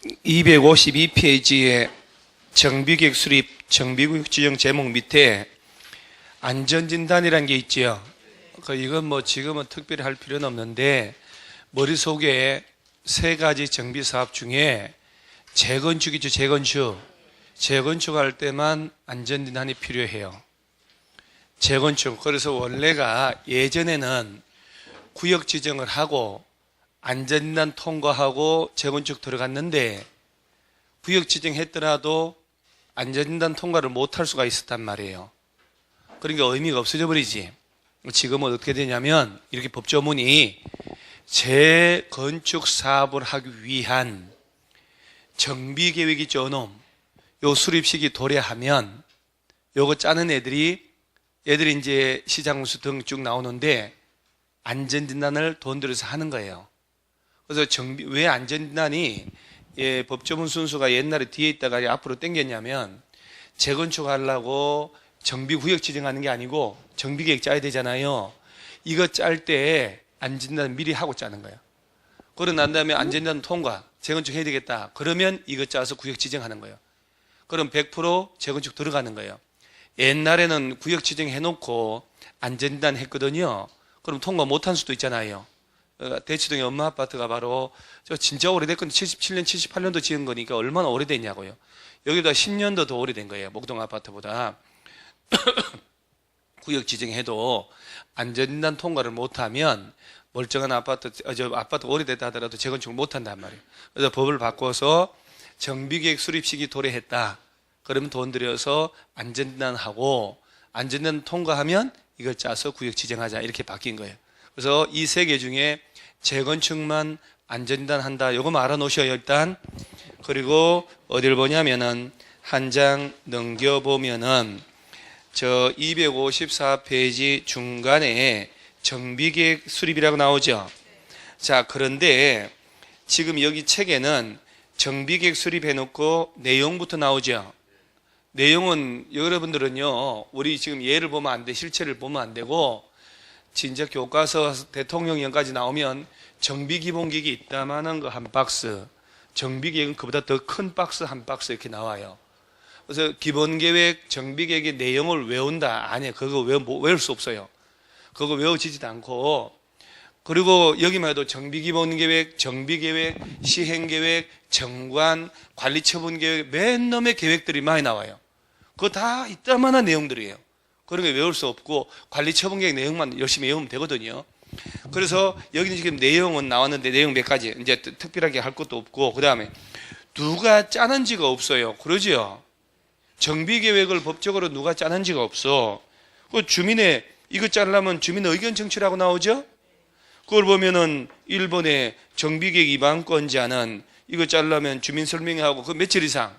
252페이지에 정비계획 수립 정비구역 지정 제목 밑에 안전진단이라는 게 있죠. 이건 뭐 지금은 특별히 할 필요는 없는데 머릿속에 세 가지 정비사업 중에 재건축이죠. 재건축할 때만 안전진단이 필요해요. 재건축. 그래서 원래가 예전에는 구역 지정을 하고 안전진단 통과하고 재건축 들어갔는데 구역 지정했더라도 안전진단 통과를 못할 수가 있었단 말이에요. 그러니까 의미가 없어져 버리지. 지금은 어떻게 되냐면 이렇게 법조문이 재건축 사업을 하기 위한 정비계획이 저놈 요 수립식이 도래하면 요거 짜는 애들이 이제 시장운수 등 쭉 나오는데 안전진단을 돈 들여서 하는 거예요. 그래서 왜 안전진단이 법조문 순서가 옛날에 뒤에 있다가 앞으로 당겼냐면 재건축하려고 정비구역 지정하는 게 아니고 정비계획 짜야 되잖아요. 이거 짤 때 안전진단 미리 하고 짜는 거예요. 그러고 난 다음에 안전진단 통과, 재건축 해야 되겠다. 그러면 이거 짜서 구역 지정하는 거예요. 그럼 100% 재건축 들어가는 거예요. 옛날에는 구역 지정해놓고 안전진단 했거든요. 그럼 통과 못한 수도 있잖아요. 대치동의 엄마 아파트가 바로 저 진짜 오래됐거든요. 77년, 78년도 지은 거니까 얼마나 오래됐냐고요. 여기다 10년도 더 오래된 거예요. 목동 아파트보다. 구역 지정해도 안전진단 통과를 못하면 멀쩡한 아파트 오래됐다 하더라도 재건축을 못한단 말이에요. 그래서 법을 바꿔서 정비계획 수립식이 도래했다. 그러면 돈 들여서 안전진단하고 안전진단 통과하면 이걸 짜서 구역 지정하자 이렇게 바뀐 거예요. 그래서 이 세 개 중에 재건축만 안전진단 한다. 요거 알아놓으셔요 일단. 그리고 어딜 보냐면은 한 장 넘겨보면은 저 254페이지 중간에 정비계획 수립이라고 나오죠. 자, 그런데 지금 여기 책에는 정비계획 수립해놓고 내용부터 나오죠. 내용은 여러분들은요, 우리 지금 예를 보면 안 돼, 실체를 보면 안 되고, 진짜 교과서 대통령령까지 나오면 정비기본계획이 있다만한 거 한 박스, 정비계획은 그보다 더 큰 박스 한 박스 이렇게 나와요. 그래서 기본계획, 정비계획의 내용을 외운다. 아니에요. 그거 외울 수 없어요. 그거 외워지지도 않고, 그리고 여기만 해도 정비기본계획, 정비계획, 시행계획, 정관, 관리처분계획, 맨 놈의 계획들이 많이 나와요. 그거 다 이따만한 내용들이에요. 그러니까 외울 수 없고 관리처분계획 내용만 열심히 외우면 되거든요. 그래서 여기는 지금 내용은 나왔는데 내용 몇 가지 이제 특별하게 할 것도 없고, 그 다음에 누가 짜는지가 없어요. 그러죠? 정비계획을 법적으로 누가 짜는지가 없어. 그 주민의 이거 짜려면 주민 의견 청취라고 나오죠? 그걸 보면은 1번에 정비계획 위반권자는 이거 짜려면 주민 설명회하고 그 며칠 이상?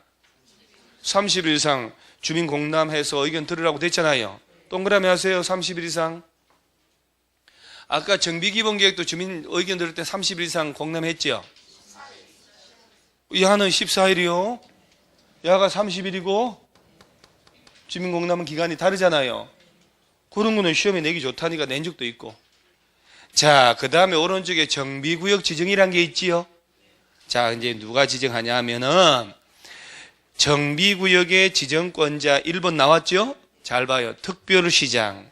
30일 이상 주민 공람해서 의견 들으라고 됐잖아요. 동그라미 하세요. 30일 이상. 아까 정비기본계획도 주민 의견 들을 때 30일 이상 공람했죠? 야는 14일이요. 야가 30일이고 주민 공람은 기간이 다르잖아요. 그런 거는 시험에 내기 좋다니까 낸 적도 있고. 자, 그 다음에 오른쪽에 정비구역 지정이란 게 있지요. 자, 이제 누가 지정하냐 하면은 정비구역의 지정권자 1번 나왔죠? 잘 봐요. 특별시장,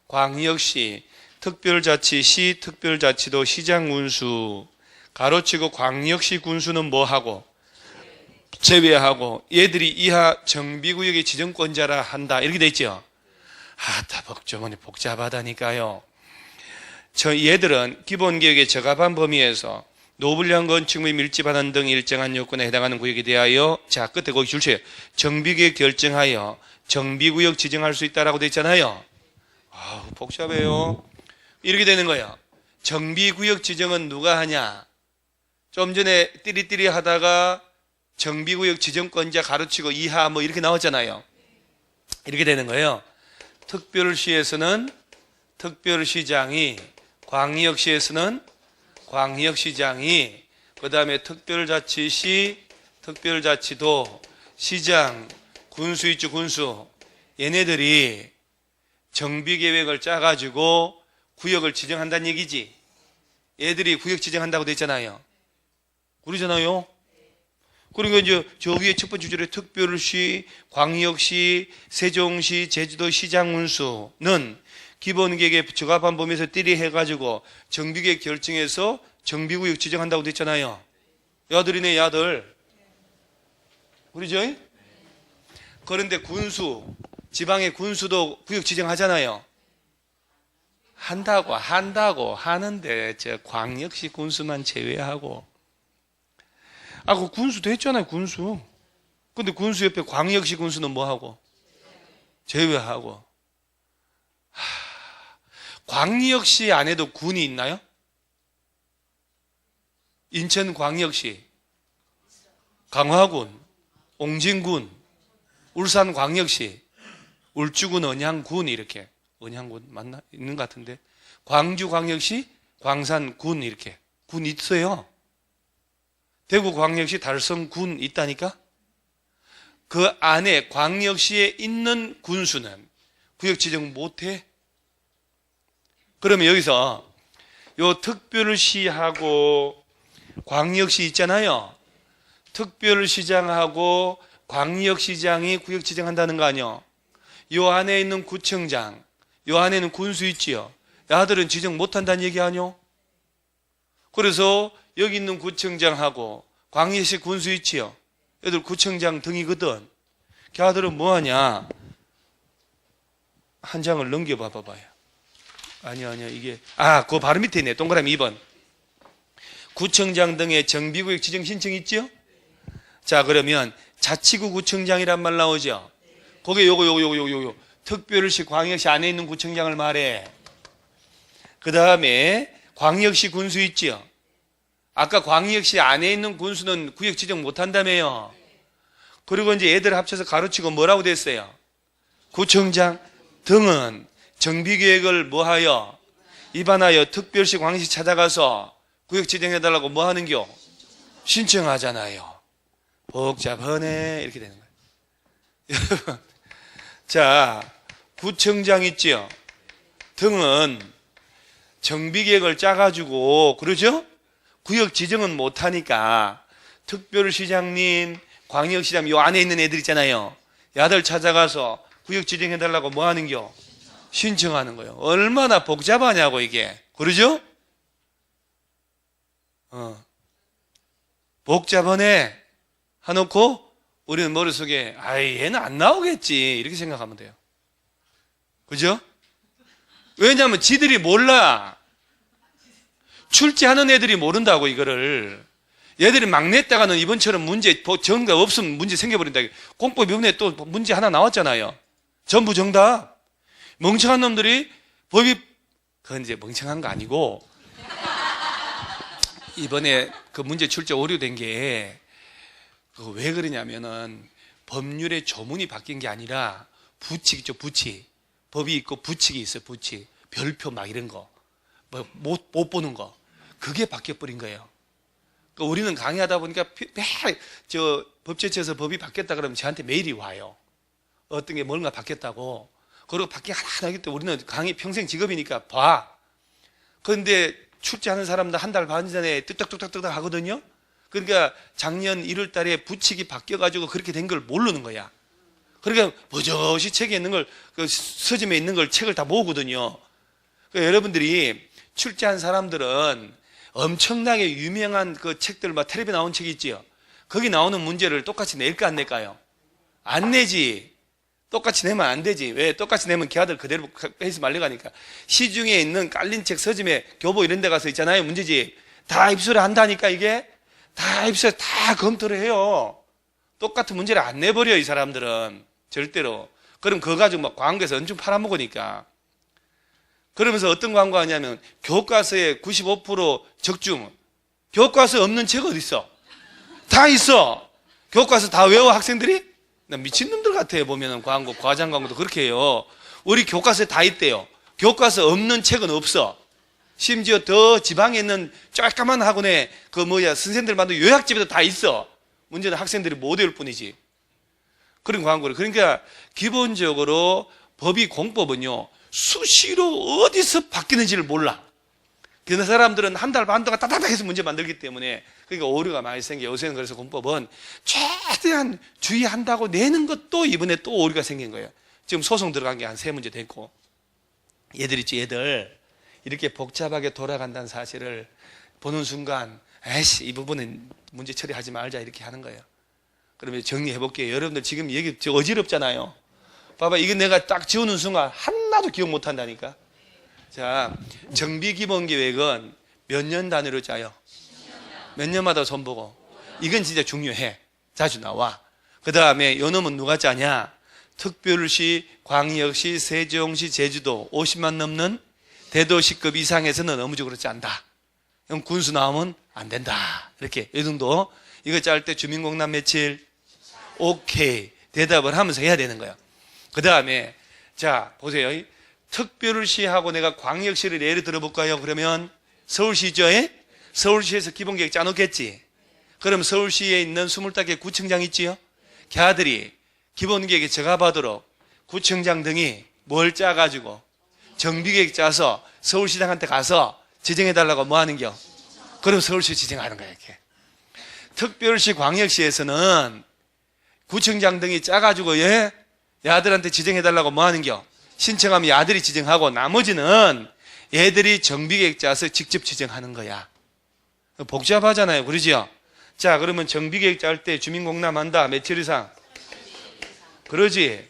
광역시, 특별자치시, 특별자치도 시장군수, 가로치고 광역시 군수는 뭐하고? 제외하고 얘들이 이하 정비구역의 지정권자라 한다. 이렇게 돼 있죠? 다 법조문이 복잡하다니까요. 얘들은 기본계획에 적합한 범위에서 노불량 건축물이 밀집하는 등 일정한 요건에 해당하는 구역에 대하여 자 끝에 거기 줄쳐요. 정비계획 결정하여 정비구역 지정할 수 있다라고 돼 있잖아요. 복잡해요. 이렇게 되는 거예요. 정비구역 지정은 누가 하냐? 좀 전에 띠리띠리 하다가 정비구역 지정권자 가로치고 이하 뭐 이렇게 나왔잖아요. 이렇게 되는 거예요. 특별시에서는 특별시장이, 광역시에서는 광역시장이, 그 다음에 특별자치시, 특별자치도, 시장, 군수 있죠, 군수. 얘네들이 정비계획을 짜가지고 구역을 지정한다는 얘기지. 얘들이 구역 지정한다고 돼 있잖아요. 그러잖아요. 그러니까 이제 저 위에 첫 번째 줄에 특별시, 광역시, 세종시, 제주도시장 운수는 기본계획에 적합한 범위에서 띠리해가지고 정비계획 결정해서 정비구역 지정한다고 됐잖아요. 야들이네, 야들. 그러죠? 그런데 군수, 지방의 군수도 구역 지정하잖아요. 한다고 하는데 저 광역시 군수만 제외하고. 그 군수도 했잖아요, 군수. 근데 군수 옆에 광역시 군수는 뭐하고? 제외하고. 광역시 안에도 군이 있나요? 인천광역시, 강화군, 옹진군, 울산광역시, 울주군, 언양군 이렇게. 언양군 맞나? 있는 것 같은데. 광주광역시, 광산군 이렇게. 군 있어요. 대구광역시 달성군 있다니까? 그 안에 광역시에 있는 군수는 구역 지정 못해? 그러면 여기서 요 특별시하고 광역시 있잖아요. 특별시장하고 광역시장이 구역 지정한다는 거 아니요? 요 안에 있는 구청장, 요 안에는 군수 있지요. 야들은 지정 못한다는 얘기 아니요? 그래서 여기 있는 구청장하고 광역시 군수 있지요. 얘들 구청장 등이거든. 걔들은 뭐하냐? 한 장을 넘겨봐 봐봐요. 아니야 이게 그거 바로 밑에 있네. 동그라미 2번. 구청장 등의 정비구역 지정 신청 있지요? 자, 그러면 자치구 구청장이란 말 나오죠? 거기에 요거 특별시 광역시 안에 있는 구청장을 말해. 그 다음에 광역시 군수 있지요? 아까 광역시 안에 있는 군수는 구역 지정 못한다며요. 그리고 이제 애들 합쳐서 가로치고 뭐라고 됐어요? 구청장 등은 정비계획을 뭐하여? 위반하여 특별시 광역시 찾아가서 구역 지정해달라고 뭐 하는겨? 신청하잖아요. 복잡하네. 이렇게 되는 거예요. 자, 구청장 있지요? 등은 정비계획을 짜가지고, 그러죠? 구역 지정은 못하니까 특별시장님, 광역시장 요 안에 있는 애들 있잖아요. 야들 찾아가서 구역 지정해달라고 뭐 하는겨? 신청하는 거예요. 얼마나 복잡하냐고 이게. 그러죠? 복잡하네 해놓고 우리는 머릿속에 얘는 안 나오겠지 이렇게 생각하면 돼요. 그죠? 왜냐하면 지들이 몰라. 출제하는 애들이 모른다고 이거를. 얘들이 막 냈다가는 이번처럼 문제 정답 없으면 문제 생겨버린다. 공법 이번에 또 문제 하나 나왔잖아요. 전부 정답. 멍청한 놈들이 그건 이제 멍청한 거 아니고 이번에 그 문제 출제 오류된 게 왜 그러냐면은 법률의 조문이 바뀐 게 아니라 부칙 있죠, 부칙. 법이 있고 부칙이 있어요, 부칙. 별표 막 이런 거. 못 보는 거. 그게 바뀌어버린 거예요. 그러니까 우리는 강의하다 보니까 법제처에서 법이 바뀌었다 그러면 저한테 메일이 와요. 어떤 게 뭔가 바뀌었다고. 그리고 바뀌기 하나 하기 때문에 우리는 강의 평생 직업이니까 봐. 그런데 출제하는 사람들 한 달 반 전에 뚝딱뚝딱뚝딱 하거든요. 그러니까 작년 1월 달에 부칙이 바뀌어가지고 그렇게 된 걸 모르는 거야. 그러니까 버젓이 책에 있는 걸, 그 서점에 있는 걸 책을 다 모으거든요. 그러니까 여러분들이 출제한 사람들은 엄청나게 유명한 그 책들, 막 텔레비에 나온 책이 있지요. 거기 나오는 문제를 똑같이 낼까 안 낼까요? 안 내지. 똑같이 내면 안 되지. 왜? 똑같이 내면 걔들 그대로 해서 말려가니까. 시중에 있는 깔린 책 서점에 교보 이런 데 가서 있잖아요. 문제집. 다 입수를 한다니까 이게. 다 입수해 다 검토를 해요. 똑같은 문제를 안 내버려 이 사람들은. 절대로. 그럼 그거 가지고 막 광고에서 엄청 팔아먹으니까. 그러면서 어떤 광고 하냐면 교과서에 95% 적중. 교과서에 없는 책 어디 있어? 다 있어. 교과서 다 외워 학생들이? 나 미친놈들 같아요. 보면은 광고, 과장 광고도 그렇게 해요. 우리 교과서에 다 있대요. 교과서 없는 책은 없어. 심지어 더 지방에 있는 쬐까만 학원에 선생님들 만든 요약집에도 다 있어. 문제는 학생들이 못 외울 뿐이지. 그런 광고를. 그러니까 기본적으로 법이 공법은요 수시로 어디서 바뀌는지를 몰라. 그 사람들은 한 달 반 동안 따닥따닥 해서 문제 만들기 때문에 그러니까 오류가 많이 생겨. 요새는 그래서 공법은 최대한 주의한다고 내는 것도 이번에 또 오류가 생긴 거예요. 지금 소송 들어간 게 한 3문제 됐고, 얘들 있지, 얘들 이렇게 복잡하게 돌아간다는 사실을 보는 순간 에이씨, 이 부분은 문제 처리하지 말자 이렇게 하는 거예요. 그러면 정리해 볼게요. 여러분들 지금 얘기 어지럽잖아요. 봐봐, 이거 내가 딱 지우는 순간 하나도 기억 못 한다니까. 자, 정비기본계획은 몇 년 단위로 짜요? 몇 년마다 손보고. 이건 진짜 중요해. 자주 나와. 그 다음에 요 놈은 누가 짜냐? 특별시, 광역시, 세종시, 제주도 50만 넘는 대도시급 이상에서는 의무적으로 짠다. 그럼 군수 나오면 안 된다. 이렇게 이 정도. 이거 짤 때 주민공단 며칠? 오케이. 대답을 하면서 해야 되는 거예요. 그 다음에 자 보세요. 특별시하고 내가 광역시를 예를 들어볼까요? 그러면 서울시죠? 서울시에서 기본계획 짜놓겠지. 그럼 서울시에 있는 25개 구청장 있지요? 걔들이 기본계획에 적합하도록 구청장 등이 뭘 짜가지고 정비계획 짜서 서울시장한테 가서 지정해달라고 뭐 하는겨? 그럼 서울시 지정하는 거야. 이렇게. 특별시 광역시에서는 구청장 등이 짜가지고 야들한테 지정해달라고 뭐 하는겨? 신청하면 야들이 지정하고 나머지는 얘들이 정비계획 짜서 직접 지정하는 거야. 복잡하잖아요. 그러지요? 자, 그러면 정비계획 짤 때 주민공람한다. 며칠 이상? 그러지?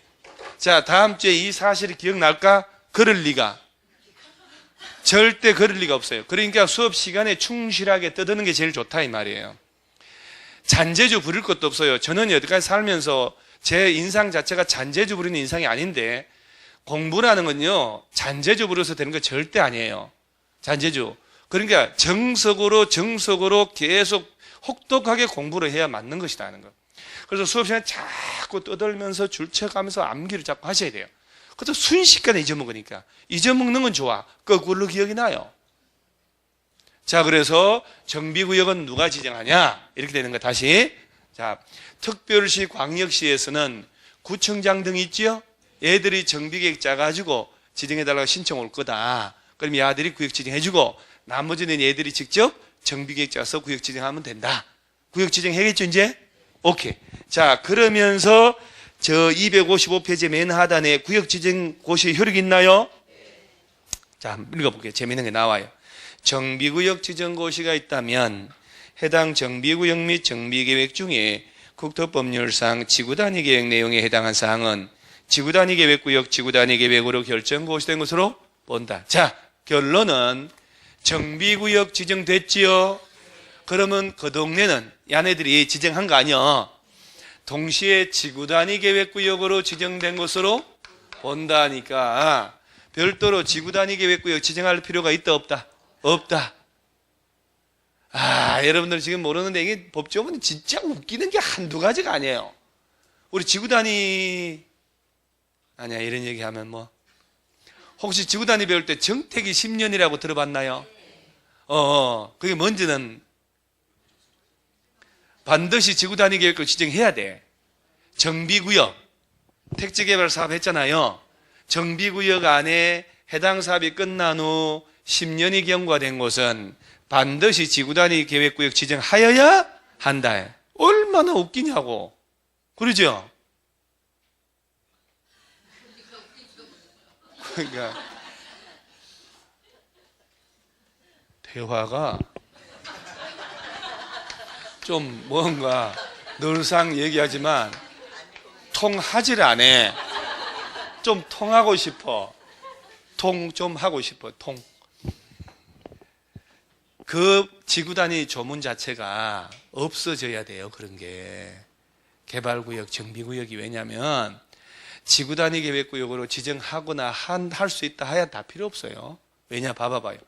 자, 다음 주에 이 사실이 기억날까? 그럴 리가. 절대 그럴 리가 없어요. 그러니까 수업 시간에 충실하게 떠드는 게 제일 좋다 이 말이에요. 잔재주 부릴 것도 없어요. 저는 여태까지 살면서 제 인상 자체가 잔재주 부리는 인상이 아닌데 공부라는 건요 잔재주 부려서 되는 거 절대 아니에요. 잔재주. 그러니까 정석으로 계속 혹독하게 공부를 해야 맞는 것이라는 거. 그래서 수업 시간에 자꾸 떠들면서 줄쳐가면서 암기를 자꾸 하셔야 돼요. 그것도 순식간에 잊어먹으니까. 잊어먹는 건 좋아. 거꾸로 기억이 나요. 자, 그래서 정비구역은 누가 지정하냐? 이렇게 되는 거 다시. 자, 특별시, 광역시에서는 구청장 등이 있지요? 얘들이 정비계획 짜가지고 지정해달라고 신청 올 거다. 그럼 얘들이 구역 지정해주고 나머지는 얘들이 직접 정비계획 짜서 구역 지정하면 된다. 구역 지정해야겠죠, 이제? 오케이. 자, 그러면서 저 255페이지 맨 하단에 구역 지정 고시 효력이 있나요? 자, 한번 읽어볼게요. 재미있는 게 나와요. 정비구역 지정고시가 있다면 해당 정비구역 및 정비계획 중에 국토법률상 지구단위계획 내용에 해당한 사항은 지구단위계획구역 지구단위계획으로 결정고시된 것으로 본다. 자, 결론은 정비구역 지정됐지요? 그러면 그 동네는 야네들이 지정한 거 아니야? 동시에 지구단위계획구역으로 지정된 것으로 본다니까 별도로 지구단위계획구역 지정할 필요가 있다 없다? 없다. 아, 여러분들 지금 모르는데 이게 법조문이 진짜 웃기는 게 한두 가지가 아니에요. 우리 지구단위 아니야 이런 얘기하면 뭐 혹시 지구단위 배울 때 정택이 10년이라고 들어봤나요? 그게 뭔지는 반드시 지구단위 계획을 지정해야 돼. 정비구역 택지개발 사업 했잖아요. 정비구역 안에 해당 사업이 끝난 후 10년이 경과된 곳은 반드시 지구단위 계획구역 지정하여야 한다. 얼마나 웃기냐고. 그러죠? 그러니까 대화가 좀 뭔가 늘상 얘기하지만 통하질 않아. 좀 통하고 싶어. 통 좀 하고 싶어. 통. 그 지구단위 조문 자체가 없어져야 돼요. 그런 게. 개발구역, 정비구역이 왜냐하면 지구단위 계획구역으로 지정하거나 할 수 있다 하야 다 필요 없어요. 왜냐 봐봐요.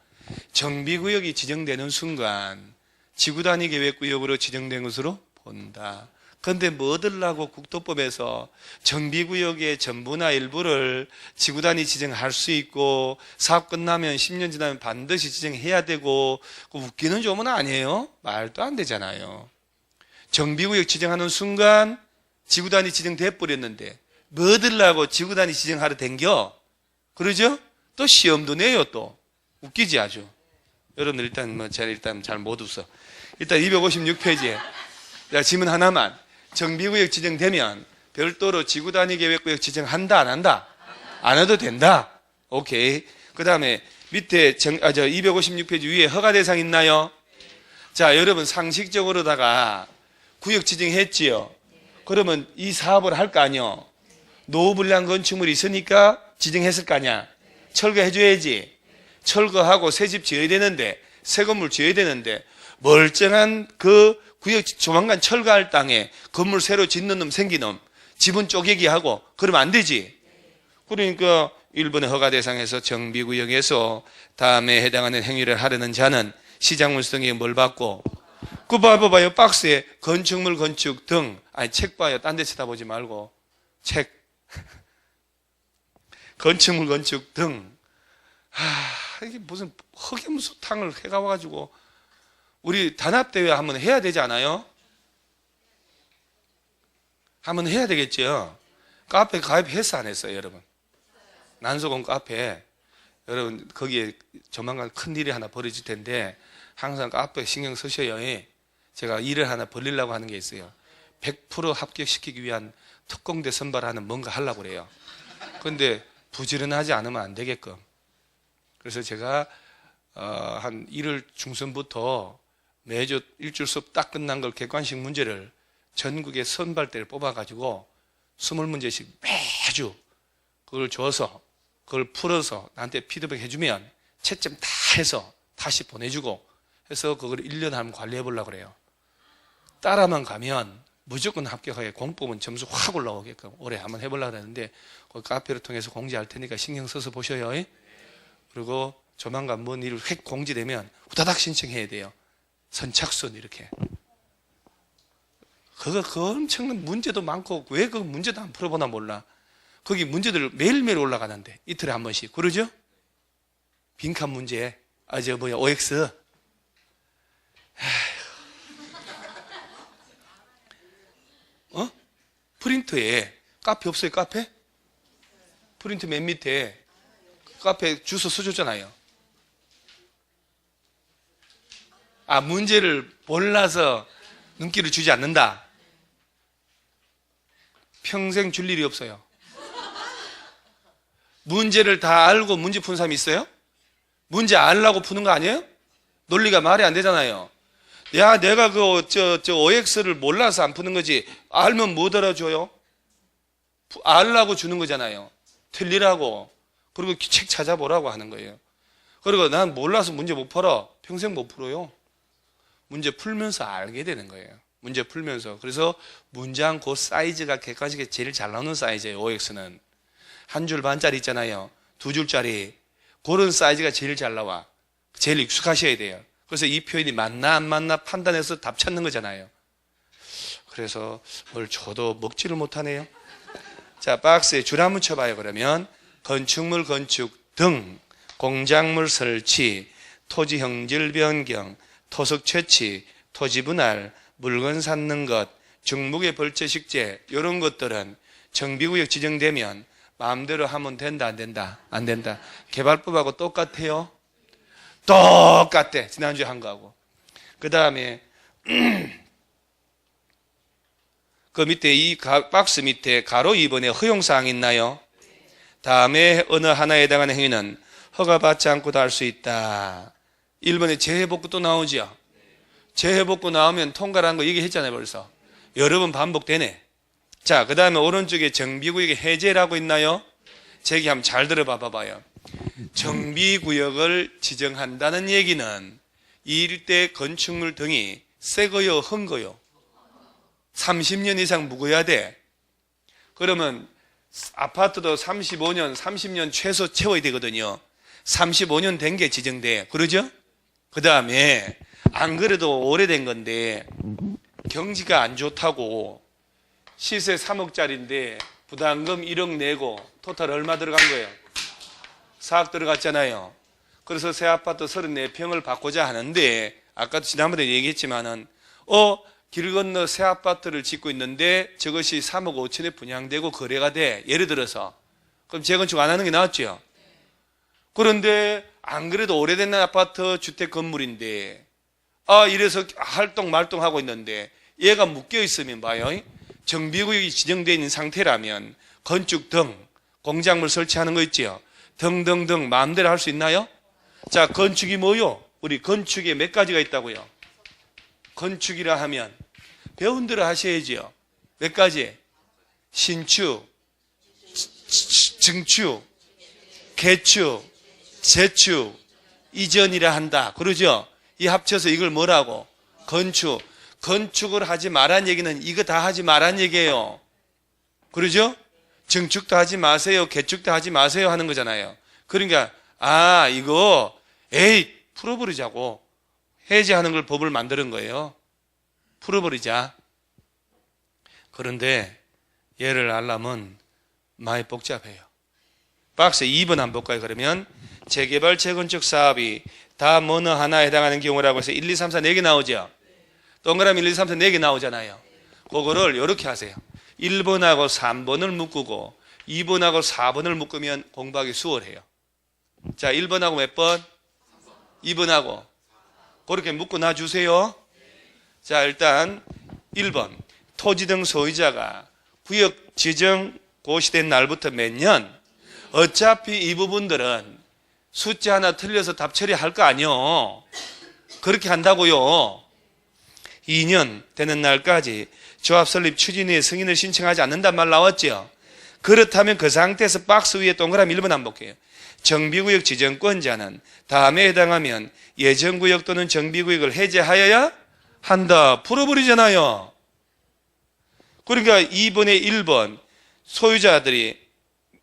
정비구역이 지정되는 순간 지구단위 계획구역으로 지정된 것으로 본다. 그런데 뭐들라고 국토법에서 정비구역의 전부나 일부를 지구단위 지정할 수 있고 사업 끝나면 10년 지나면 반드시 지정해야 되고 웃기는 조문 아니에요? 말도 안 되잖아요. 정비구역 지정하는 순간 지구단위 지정돼 버렸는데 뭐들라고 지구단위 지정하러 댕겨? 그러죠? 또 시험도 내요 또. 웃기지 아주. 여러분들 일단 제가 일단 잘 못 웃어. 일단 256페이지에 자, 질문 하나만. 정비구역 지정되면 별도로 지구 단위 계획구역 지정한다, 안 한다? 안 해도 된다. 오케이. 그 다음에 밑에 256페이지 위에 허가 대상 있나요? 자, 여러분 상식적으로다가 구역 지정했지요. 그러면 이 사업을 할 거 아니요. 노후 불량 건축물이 있으니까 지정했을 거 아니야. 철거해줘야지. 철거하고 새 집 지어야 되는데, 새 건물 지어야 되는데, 멀쩡한 그 구역 조만간 철거할 땅에 건물 새로 짓는 놈 생긴 놈 지분 쪼개기 하고 그러면 안 되지. 그러니까 1번의 허가 대상에서 정비구역에서 다음에 해당하는 행위를 하려는 자는 시장물성에 뭘 받고 그 봐봐요. 박스에 건축물 건축 등. 아니 책 봐요. 딴 데 쳐다보지 말고 책. 건축물 건축 등. 이게 무슨 흑염소탕을 해가 와가지고 우리 단합대회 한번 해야 되지 않아요? 한번 해야 되겠죠. 카페 가입했어 안 했어요 여러분? 난소공 카페. 여러분 거기에 조만간 큰 일이 하나 벌어질 텐데 항상 카페 신경 쓰셔요. 제가 일을 하나 벌리려고 하는 게 있어요. 100% 합격시키기 위한 특공대 선발하는 뭔가 하려고 그래요. 그런데 부지런하지 않으면 안 되게끔. 그래서 제가 한 1월 중순부터 매주 일주일 수업 딱 끝난 걸 객관식 문제를 전국의 선발대를 뽑아가지고 20문제씩 매주 그걸 줘서 그걸 풀어서 나한테 피드백 해주면 채점 다 해서 다시 보내주고 해서 그걸 1년 한번 관리해 보려고 그래요. 따라만 가면 무조건 합격하게 공법은 점수 확 올라오게끔 올해 한번 해보려고 하는데 그 카페를 통해서 공지할 테니까 신경 써서 보셔요. 그리고 조만간 뭔 일을 획 공지되면 후다닥 신청해야 돼요. 선착순 이렇게. 그 엄청난 문제도 많고 왜 그 문제도 안 풀어보나 몰라. 거기 문제들 매일매일 올라가는데 이틀에 한 번씩. 그러죠? 빈칸 문제. OX. 프린터에 카페 없어요? 카페? 프린터 맨 밑에 카페 주소 써줬잖아요. 문제를 몰라서 눈길을 주지 않는다. 평생 줄 일이 없어요. 문제를 다 알고 문제 푸는 사람이 있어요? 문제 알라고 푸는 거 아니에요? 논리가 말이 안 되잖아요. 야, 내가 OX를 몰라서 안 푸는 거지. 알면 못 알아줘요? 알라고 주는 거잖아요. 틀리라고. 그리고 책 찾아보라고 하는 거예요. 그리고 난 몰라서 문제 못 풀어. 평생 못 풀어요. 문제 풀면서 알게 되는 거예요. 문제 풀면서. 그래서 문장 그 사이즈가 객관식에 제일 잘 나오는 사이즈예요. OX는. 한 줄 반짜리 있잖아요. 2줄짜리. 그런 사이즈가 제일 잘 나와. 제일 익숙하셔야 돼요. 그래서 이 표현이 맞나 안 맞나 판단해서 답 찾는 거잖아요. 그래서 뭘 줘도 먹지를 못하네요. 자, 박스에 줄 한번 쳐봐요. 그러면 건축물 건축 등, 공작물 설치, 토지 형질 변경, 토석 채취, 토지 분할, 물건 샀는 것, 중목의 벌채 식재 이런 것들은 정비구역 지정되면 마음대로 하면 된다 안 된다? 안 된다. 개발법하고 똑같아요? 똑같아. 지난주에 한 거하고. 그 다음에 그 밑에 이 박스 밑에 가로 2번에 허용사항 있나요? 다음에 어느 하나에 해당하는 행위는 허가받지 않고도 할 수 있다. 1번에 재해복구 또 나오죠? 재해복구 나오면 통과라는 거 얘기했잖아요 벌써. 여러 번 반복되네. 자, 그 다음에 오른쪽에 정비구역의 해제라고 있나요? 제 얘기 한번 잘 들어봐 봐요. 정비구역을 지정한다는 얘기는 이 일대 건축물 등이 새 거요 헌 거요? 30년 이상 묵어야 돼. 그러면 아파트도 35년 30년 최소 채워야 되거든요. 35년 된 게 지정돼. 그러죠? 그 다음에 안 그래도 오래된 건데 경지가 안 좋다고 시세 3억짜리인데 부담금 1억 내고 토탈 얼마 들어간 거예요? 4억 들어갔잖아요. 그래서 새 아파트 34평을 받고자 하는데 아까도 지난번에 얘기했지만은 길 건너 새 아파트를 짓고 있는데 저것이 3억 5천에 분양되고 거래가 돼. 예를 들어서 그럼 재건축 안 하는 게 낫죠? 그런데 안 그래도 오래된 아파트 주택 건물인데 이래서 활동 말동하고 있는데 얘가 묶여 있으면 봐요. 정비구역이 지정되어 있는 상태라면 건축 등 공작물 설치하는 거 있지요. 등등등 마음대로 할 수 있나요? 자, 건축이 뭐요? 우리 건축에 몇 가지가 있다고요? 건축이라 하면 배운 대로 하셔야지요. 몇 가지? 신축, 증축, 개축, 재축, 이전이라 한다. 그러죠? 이 합쳐서 이걸 뭐라고? 건축. 건축을 하지 말란 얘기는 이거 다 하지 말란 얘기예요. 그러죠? 증축도 하지 마세요. 개축도 하지 마세요 하는 거잖아요. 그러니까 이거 풀어버리자고 해제하는 걸 법을 만드는 거예요. 풀어버리자. 그런데 얘를 알려면 많이 복잡해요. 박스 2번 한번 볼까요? 그러면 재개발 재건축 사업이 다 뭐느 하나에 해당하는 경우라고 해서 1, 2, 3, 4, 4개 나오죠? 동그라미 1, 2, 3, 4, 4개 나오잖아요. 그거를 이렇게 하세요. 1번하고 3번을 묶고 2번하고 4번을 묶으면 공부하기 수월해요. 자, 1번하고 몇 번? 2번하고 그렇게 묶고 놔주세요. 자, 일단 1번 토지 등 소유자가 구역 지정 고시된 날부터 몇 년? 어차피 이 부분들은 숫자 하나 틀려서 답 처리할 거 아니요. 그렇게 한다고요. 2년 되는 날까지 조합 설립 추진위의 승인을 신청하지 않는단 말 나왔죠. 그렇다면 그 상태에서 박스 위에 동그라미 1번 한번 볼게요. 정비구역 지정권자는 다음에 해당하면 예정구역 또는 정비구역을 해제하여야 한다. 풀어버리잖아요. 그러니까 2번에 1번 소유자들이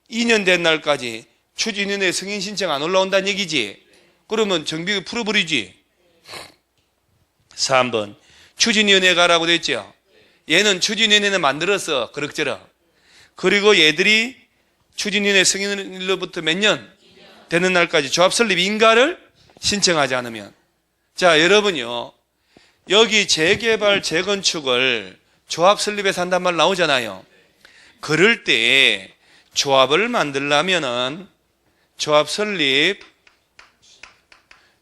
2년 된 날까지 추진위원회 승인 신청 안 올라온다는 얘기지. 그러면 정비구역 풀어버리지. 3번 추진위원회가라고 돼 있죠. 얘는 추진위원회는 만들었어. 그럭저럭. 그리고 얘들이 추진위원회 승인으로부터 몇 년 되는 날까지 조합 설립 인가를 신청하지 않으면. 자, 여러분요. 여기 재개발 재건축을 조합 설립에서 한단 말 나오잖아요. 그럴 때 조합을 만들려면은 조합 설립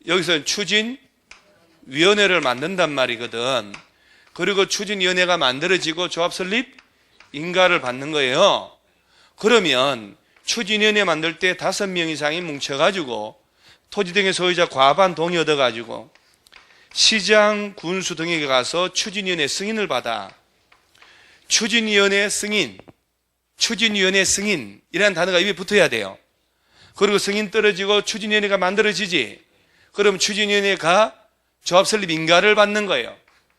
여기서 추진위원회를 만든단 말이거든. 그리고 추진위원회가 만들어지고 조합 설립 인가를 받는 거예요. 그러면 추진위원회 만들 때 5명 이상이 뭉쳐가지고 토지 등의 소유자 과반 동의 얻어가지고 시장, 군수 등에게 가서 추진위원회 승인을 받아. 추진위원회 승인, 추진위원회 승인이라는 단어가 입에 붙어야 돼요. 그리고 승인 떨어지고 추진위원회가 만들어지지. 그럼 추진위원회가 조합 설립 인가를 받는 거예요.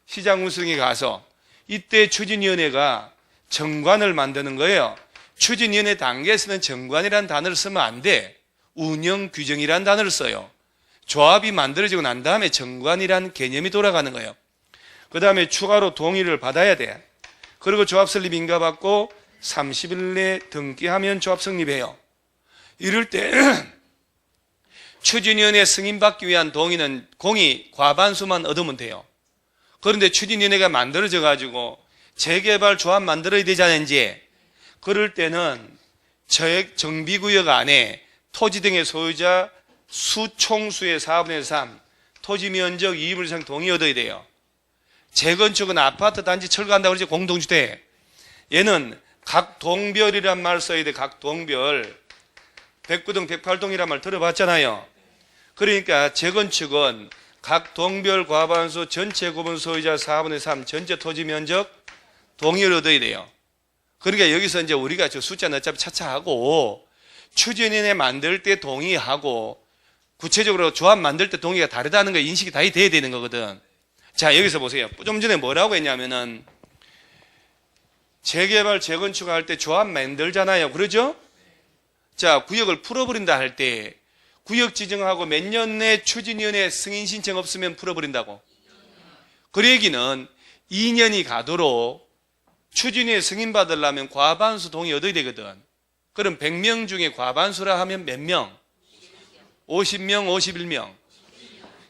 시장, 군수 등에 가서. 이때 추진위원회가 정관을 만드는 거예요. 추진위원회 단계에서는 정관이라는 단어를 쓰면 안 돼. 운영규정이라는 단어를 써요. 조합이 만들어지고 난 다음에 정관이라는 개념이 돌아가는 거예요. 그 다음에 추가로 동의를 받아야 돼. 그리고 조합 설립 인가 받고 30일 내에 등기하면 조합 성립해요. 이럴 때 추진위원회 승인받기 위한 동의는 공이 과반수만 얻으면 돼요. 그런데 추진위원회가 만들어져 가지고 재개발 조합 만들어야 되잖아요. 이제 그럴 때는 정비구역 안에 토지 등의 소유자 수총수의 4분의 3 토지 면적 2분의 1 이상 동의 얻어야 돼요. 재건축은 아파트 단지 철거한다고 그러지. 공동주택 얘는 각 동별이란 말 써야 돼. 각 동별 109동 108동이란 말 들어봤잖아요. 그러니까 재건축은 각 동별 과반수 전체 구분 소유자 4분의 3 전체 토지 면적 동의를 얻어야 돼요. 그러니까 여기서 이제 우리가 저 숫자는 어차피 차차하고 추진위원회 만들 때 동의하고 구체적으로 조합 만들 때 동의가 다르다는 거 인식이 다 돼야 되는 거거든. 자, 여기서 보세요. 좀 전에 뭐라고 했냐면은 재개발 재건축 할 때 조합 만들잖아요. 그러죠? 자, 구역을 풀어버린다 할 때 구역 지정하고 몇 년 내 추진위원회 승인 신청 없으면 풀어버린다고. 그 얘기는 2년이 가도록 추진위원회 승인 받으려면 과반수 동의 얻어야 되거든. 그럼 100명 중에 과반수라 하면 몇 명? 50명, 51명.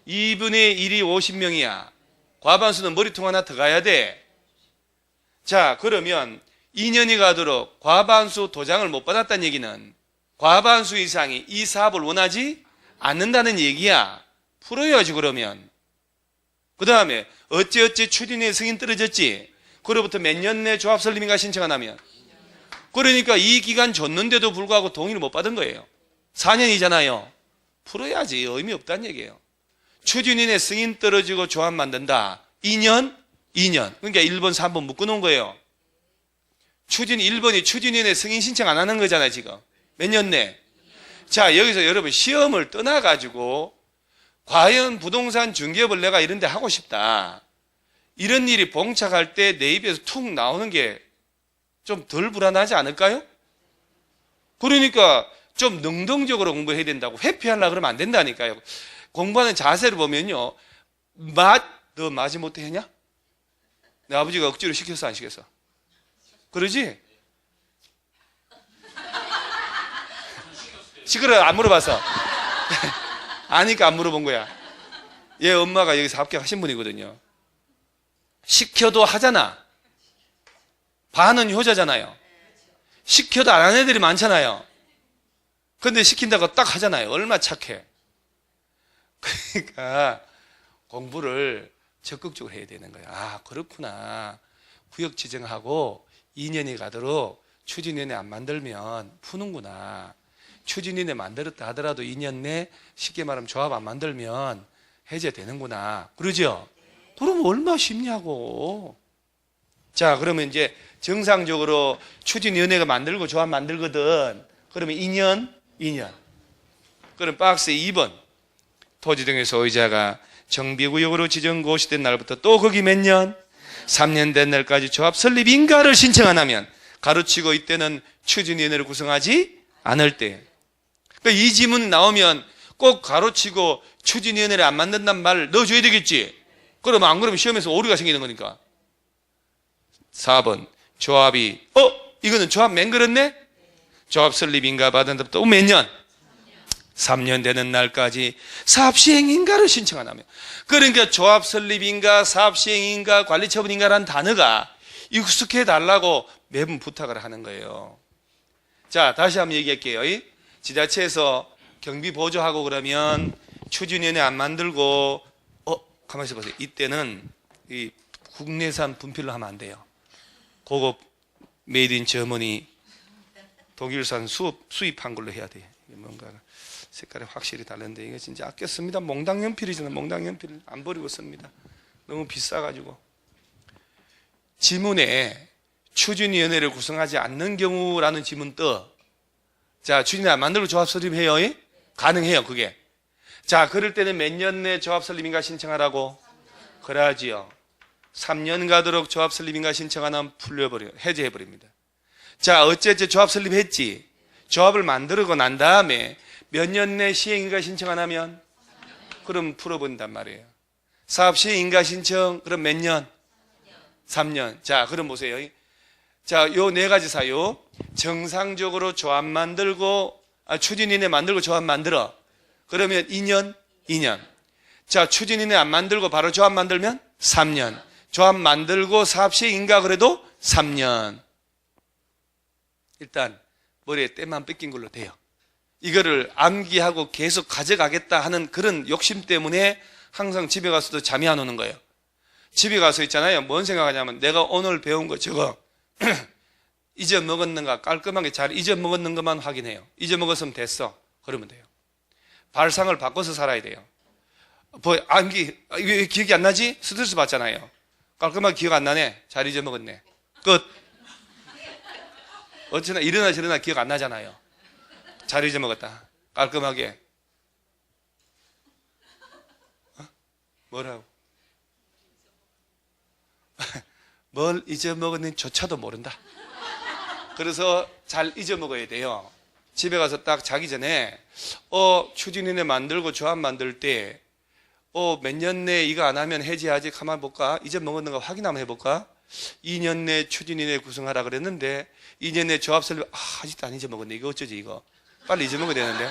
2분의 1이 50명이야. 과반수는 머리통 하나 더 가야 돼. 자, 그러면 2년이 가도록 과반수 도장을 못 받았다는 얘기는 과반수 이상이 이 사업을 원하지 않는다는 얘기야. 풀어야지 그러면. 그 다음에 어찌어찌 추진위의 승인 떨어졌지. 그로부터 몇 년 내 조합 설립인가 신청 안 하면. 그러니까 이 기간 줬는데도 불구하고 동의를 못 받은 거예요. 4년이잖아요. 풀어야지. 의미 없다는 얘기예요. 추진인의 승인 떨어지고 조합 만든다. 2년? 2년. 그러니까 1번, 3번 묶어놓은 거예요. 1번이 추진인의 승인 신청 안 하는 거잖아요, 지금. 몇 년 내? 자, 여기서 여러분 시험을 떠나가지고 과연 부동산 중개업을 내가 이런 데 하고 싶다. 이런 일이 봉착할 때 내 입에서 툭 나오는 게 좀 덜 불안하지 않을까요? 그러니까 좀 능동적으로 공부해야 된다고. 회피하려고 그러면 안 된다니까요. 공부하는 자세를 보면요. 너 마지 못해 했냐? 내 아버지가 억지로 시켰어, 안 시켰어? 그러지? 시끄러워, 안 물어봐서. 아니까 안 물어본 거야. 얘 엄마가 여기서 합격하신 분이거든요. 시켜도 하잖아. 반은 효자잖아요. 시켜도 안 하는 애들이 많잖아요. 근데 시킨다고 딱 하잖아요. 얼마나 착해. 그러니까 공부를 적극적으로 해야 되는 거예요. 아, 그렇구나. 구역 지정하고 2년이 가도록 추진위원회 안 만들면 푸는구나. 추진위원회 만들었다 하더라도 2년 내 쉽게 말하면 조합 안 만들면 해제되는구나. 그러죠? 그럼 얼마나 쉽냐고. 자, 그러면 이제 정상적으로 추진위원회가 만들고 조합 만들거든. 그러면 2년. 그럼 박스 2번. 토지 등의 소유자가 정비구역으로 지정 고시된 날부터 또 거기 몇 년? 3년 된 날까지 조합 설립 인가를 신청 안 하면, 가로치고 이때는 추진위원회를 구성하지 않을 때. 그러니까 이 지문 나오면 꼭 가로치고 추진위원회를 안 만든다는 말을 넣어줘야 되겠지. 그러면 안 그러면 시험에서 오류가 생기는 거니까. 4번. 조합이 이거는 조합 맹글었네? 조합 설립 인가 받은 데부터 몇 년? 3년 되는 날까지 사업시행인가를 신청 안 하면. 그러니까 조합 설립인가 사업시행인가 관리처분인가라는 단어가 익숙해 달라고 매번 부탁을 하는 거예요. 자, 다시 한번 얘기할게요. 지자체에서 경비 보조하고 그러면 추진위원회 안 만들고 가만히 있어 보세요. 이때는 이 국내산 분필로 하면 안 돼요. 고급 메이드 인 저머니 독일산 수입한 걸로 해야 돼. 뭔가 색깔이 확실히 다른데 이거 진짜 아껴 씁니다. 몽당 연필이잖아요. 몽당 연필 안 버리고 씁니다. 너무 비싸가지고. 지문에 추진위원회를 구성하지 않는 경우라는 지문 떠. 자, 추진위원회 안 만들고 조합 설립해요? 가능해요, 그게. 자, 그럴 때는 몇 년 내 조합 설립인가 신청하라고? 그래야지요. 3년 가도록 조합 설립인가 신청 안 하면 풀려버려요. 해제해버립니다. 자, 어쨌든 조합 설립했지. 조합을 만들고 난 다음에 몇 년 내 시행인가 신청 안 하면? 그럼 풀어본단 말이에요. 사업 시행인가 신청, 그럼 몇 년? 3년. 자, 그럼 보세요. 자, 요 네 가지 사유. 정상적으로 조합 만들고, 추진위원회 만들고 조합 만들어. 그러면 2년? 자, 추진위원회 안 만들고 바로 조합 만들면 3년. 조합 만들고 사업 시행인가 그래도 3년. 일단 머리에 때만 뺏긴 걸로 돼요. 이거를 암기하고 계속 가져가겠다 하는 그런 욕심 때문에 항상 집에 가서도 잠이 안 오는 거예요. 집에 가서 있잖아요. 뭔 생각하냐면 내가 오늘 배운 거 저거 잊어먹었는가 깔끔하게 잘 잊어먹었는가만 확인해요. 잊어먹었으면 됐어. 그러면 돼요. 발상을 바꿔서 살아야 돼요. 암기, 왜 기억이 안 나지? 스트레스 받잖아요. 깔끔하게 기억 안 나네. 잘 잊어먹었네. 끝. 어쩌나 이러나 저러나 기억 안 나잖아요. 잘 잊어먹었다. 깔끔하게. 뭐라고? 뭘 잊어먹었는지 조차도 모른다. 그래서 잘 잊어먹어야 돼요. 집에 가서 딱 자기 전에 추진위원회 만들고 조합 만들 때 몇 년 내에 이거 안 하면 해지하지. 가만 볼까? 잊어먹었는가 확인 한번 해볼까? 2년 내 추진위원회 구성하라 그랬는데 2년 내 조합 설립 아직도 안 잊어먹었네. 이거 어쩌지 이거. 빨리 잊어먹어야 되는데.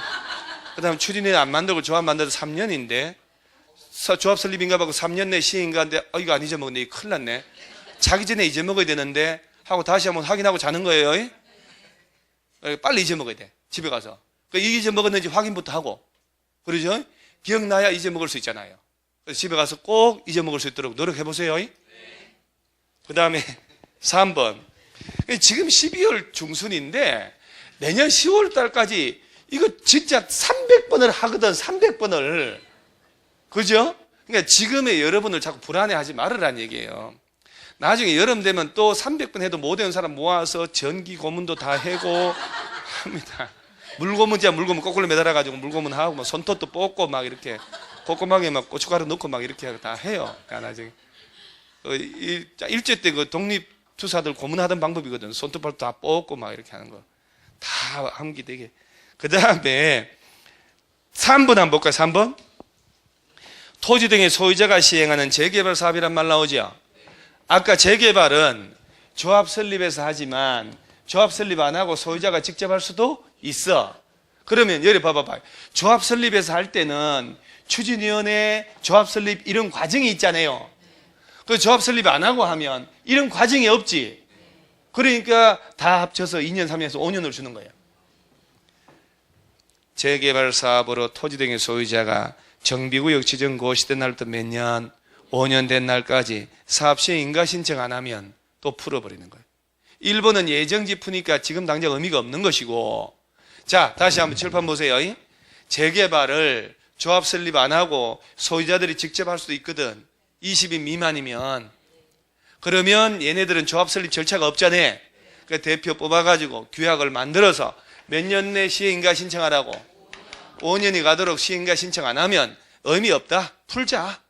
그 다음 추진위원회 안 만들고 조합 만들어서 3년인데 조합 설립인가 하고 3년 내 시행인가인데 이거 안 잊어먹었네. 이거 큰일 났네. 자기 전에 잊어먹어야 되는데 하고 다시 한번 확인하고 자는 거예요. 빨리 잊어먹어야 돼. 집에 가서. 그러니까 이제 먹었는지 확인부터 하고. 그러죠? 기억나야 이제 먹을 수 있잖아요. 그래서 집에 가서 꼭 이제 먹을 수 있도록 노력해보세요. 그 다음에 3번. 지금 12월 중순인데 내년 10월 달까지 이거 진짜 300번을 하거든, 300번을. 그죠? 그러니까 지금의 여러분을 자꾸 불안해하지 말으라는 얘기예요. 나중에 여름 되면 또 300번 해도 못 외운 사람 모아서 전기 고문도 다 해고 합니다. 물고문이야, 물고문 거꾸로 매달아가지고 물고문 하고 막 손톱도 뽑고 막 이렇게 꼼꼼하게 막 고춧가루 넣고 막 이렇게 다 해요. 그러니까 나중에 일제 때 그 독립투사들 고문하던 방법이거든. 손톱을 다 뽑고 막 이렇게 하는 거 다 암기되게. 그 다음에 3번 한번 볼까요? 3번. 토지 등의 소유자가 시행하는 재개발 사업이란 말 나오죠. 아까 재개발은 조합 설립해서 하지만 조합 설립 안 하고 소유자가 직접 할 수도 있어. 그러면 여기 봐봐봐. 조합 설립해서 할 때는 추진위원회 조합 설립 이런 과정이 있잖아요. 그 조합 설립 안 하고 하면 이런 과정이 없지. 그러니까 다 합쳐서 2년, 3년에서 5년을 주는 거예요. 재개발 사업으로 토지 등의 소유자가 정비구역 지정 고시된 날부터 몇 년, 5년 된 날까지 사업 시행 인가 신청 안 하면 또 풀어버리는 거예요. 1번은 예정지 푸니까 지금 당장 의미가 없는 것이고. 자, 다시 한번 칠판 보세요. 재개발을 조합 설립 안 하고 소유자들이 직접 할 수도 있거든. 20인 미만이면. 그러면 얘네들은 조합 설립 절차가 없잖아요. 그 대표 뽑아가지고 규약을 만들어서 몇 년 내 시행인가 신청하라고. 5년이 가도록 시행인가 신청 안 하면 의미 없다. 풀자.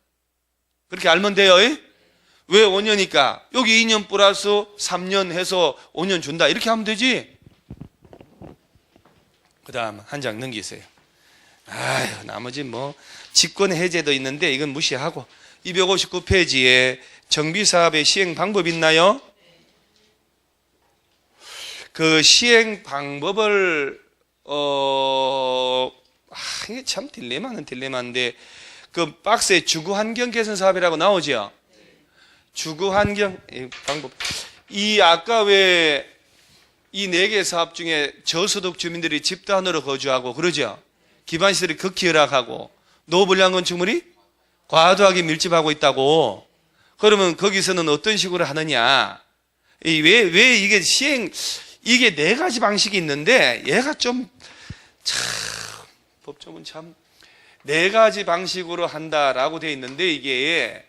그렇게 알면 돼요. 왜 5년이니까 여기 2년 플러스 3년 해서 5년 준다. 이렇게 하면 되지. 그 다음 한 장 넘기세요. 아유, 나머지 뭐 직권 해제도 있는데 이건 무시하고 259페이지에 정비사업의 시행 방법 있나요? 그 시행 방법을 이게 참 딜레마는 딜레마인데 그 박스에 주거환경 개선 사업이라고 나오죠. 주거환경 방법. 이 아까 왜 이 4개 사업 중에 저소득 주민들이 집단으로 거주하고 그러죠. 기반시설이 극히 열악하고 노불량 건축물이 과도하게 밀집하고 있다고. 그러면 거기서는 어떤 식으로 하느냐. 왜 이게 시행, 이게 4가지 방식이 있는데 얘가 좀 법조문 참 4가지 방식으로 한다라고 되어 있는데 이게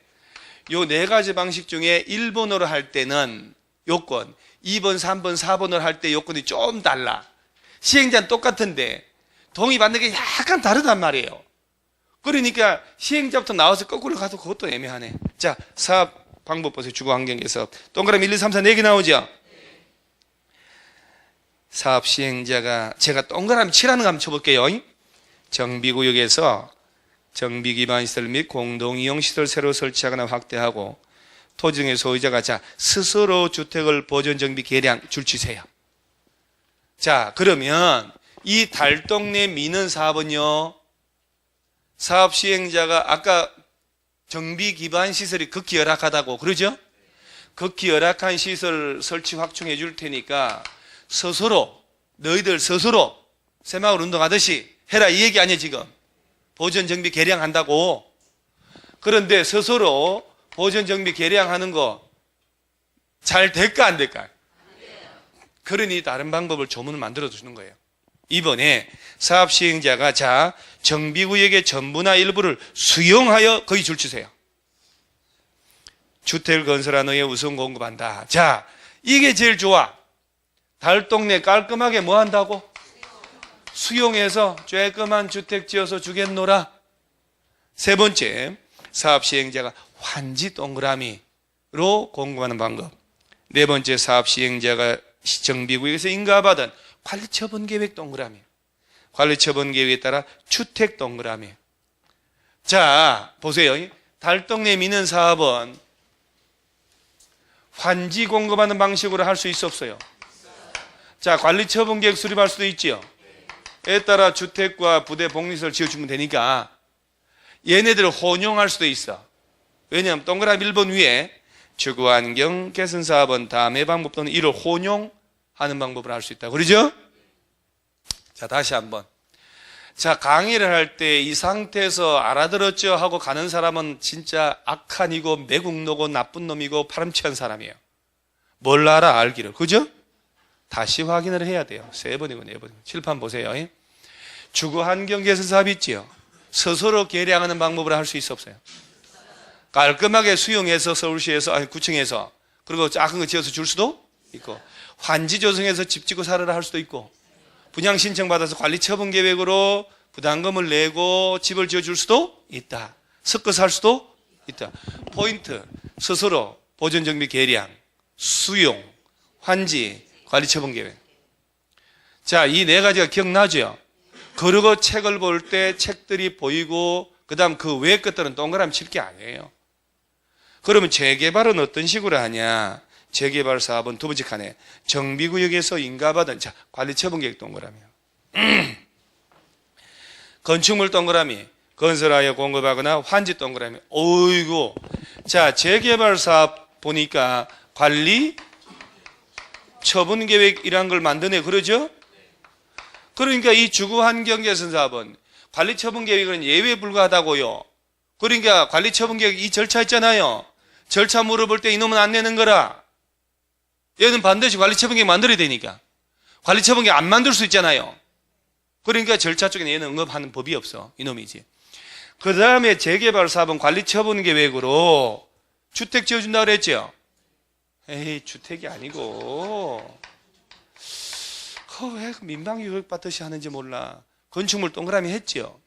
요 4가지 방식 중에 1번으로 할 때는 요건, 2번, 3번, 4번으로 할 때 요건이 좀 달라. 시행자는 똑같은데 동의받는 게 약간 다르단 말이에요. 그러니까 시행자부터 나와서 거꾸로 가도 그것도 애매하네. 자, 사업 방법 보세요. 주거환경에서 동그라미 1, 2, 3, 4, 4개 나오죠. 사업 시행자가, 제가 동그라미 칠하는 거 한번 쳐볼게요. 정비구역에서 정비기반시설 및 공동이용시설 새로 설치하거나 확대하고 토지 등의 소유자가 스스로 주택을 보존정비 개량 줄치세요. 자, 그러면 이 달동네 미는 사업은요, 사업 시행자가 아까 정비 기반 시설이 극히 열악하다고 그러죠? 극히 열악한 시설 설치 확충해 줄 테니까 스스로, 너희들 스스로 새마을 운동하듯이 해라 이 얘기 아니에요 지금. 보존 정비 개량한다고. 그런데 스스로 보존 정비 개량하는 거 잘 될까 안 될까? 그러니 다른 방법을 조문을 만들어 주는 거예요. 이번에 사업 시행자가 정비구역의 전부나 일부를 수용하여 거기 줄치세요. 주택을 건설한 후에 우선 공급한다. 자, 이게 제일 좋아. 달동네 깔끔하게 뭐 한다고? 수용해서 쬐끔한 주택 지어서 주겠노라. 3번째, 사업 시행자가 환지 동그라미로 공급하는 방법. 4번째, 사업 시행자가 정비구역에서 인가받은 관리처분 계획 동그라미. 관리처분 계획에 따라 주택 동그라미. 자, 보세요. 달동네 미는 사업은 환지 공급하는 방식으로 할 수 있어 없어요? 자, 관리처분 계획 수립할 수도 있지요. 에 따라 주택과 부대 복리시설 지어주면 되니까 얘네들을 혼용할 수도 있어. 왜냐하면 동그라미 1번 위에 주거환경 개선 사업은 다음의 방법 또는 이를 혼용하는 방법을 할 수 있다. 그러죠? 자, 다시 한번. 자, 강의를 할 때 이 상태에서 알아들었죠 하고 가는 사람은 진짜 악한이고 매국노고 나쁜 놈이고 파렴치한 사람이에요. 뭘 알기를. 그죠? 다시 확인을 해야 돼요. 3번이고 4번이고. 칠판 보세요. 주거 환경 개선 사업 있지요. 스스로 계량하는 방법으로 할 수 있어 없어요? 깔끔하게 수용해서 서울시에서 아니 구청에서 그리고 작은 거 지어서 줄 수도 있고 환지 조성해서 집 짓고 살아라 할 수도 있고 분양 신청 받아서 관리 처분 계획으로 부담금을 내고 집을 지어 줄 수도 있다. 섞어서 할 수도 있다. 포인트 스스로 보존 정비 계량 수용 환지 관리 처분 계획. 자, 이 4가지가 기억나죠? 그리고 책을 볼 때 책들이 보이고 그다음 그 외의 것들은 동그라미 칠 게 아니에요. 그러면 재개발은 어떤 식으로 하냐? 재개발 사업은 두 번째 칸에 정비구역에서 인가받은 자 관리 처분 계획 동그라미요. 건축물 동그라미 건설하여 공급하거나 환지 동그라미. 어이구. 자, 재개발 사업 보니까 관리 처분 계획이란 걸 만드네. 그러죠? 그러니까 이 주거 환경 개선 사업은 관리 처분 계획은 예외에 불과하다고요. 그러니까 관리 처분 계획 이 절차 있잖아요. 절차 물어볼 때 이놈은 안 내는 거라. 얘는 반드시 관리 처분 계획 만들어야 되니까. 관리 처분 계획 안 만들 수 있잖아요. 그러니까 절차 쪽에 얘는 응급하는 법이 없어. 이놈이지. 그 다음에 재개발 사업은 관리 처분 계획으로 주택 지어준다고 그랬죠. 에이, 주택이 아니고 왜 민방위교육 받듯이 하는지 몰라. 건축물 동그라미 했죠.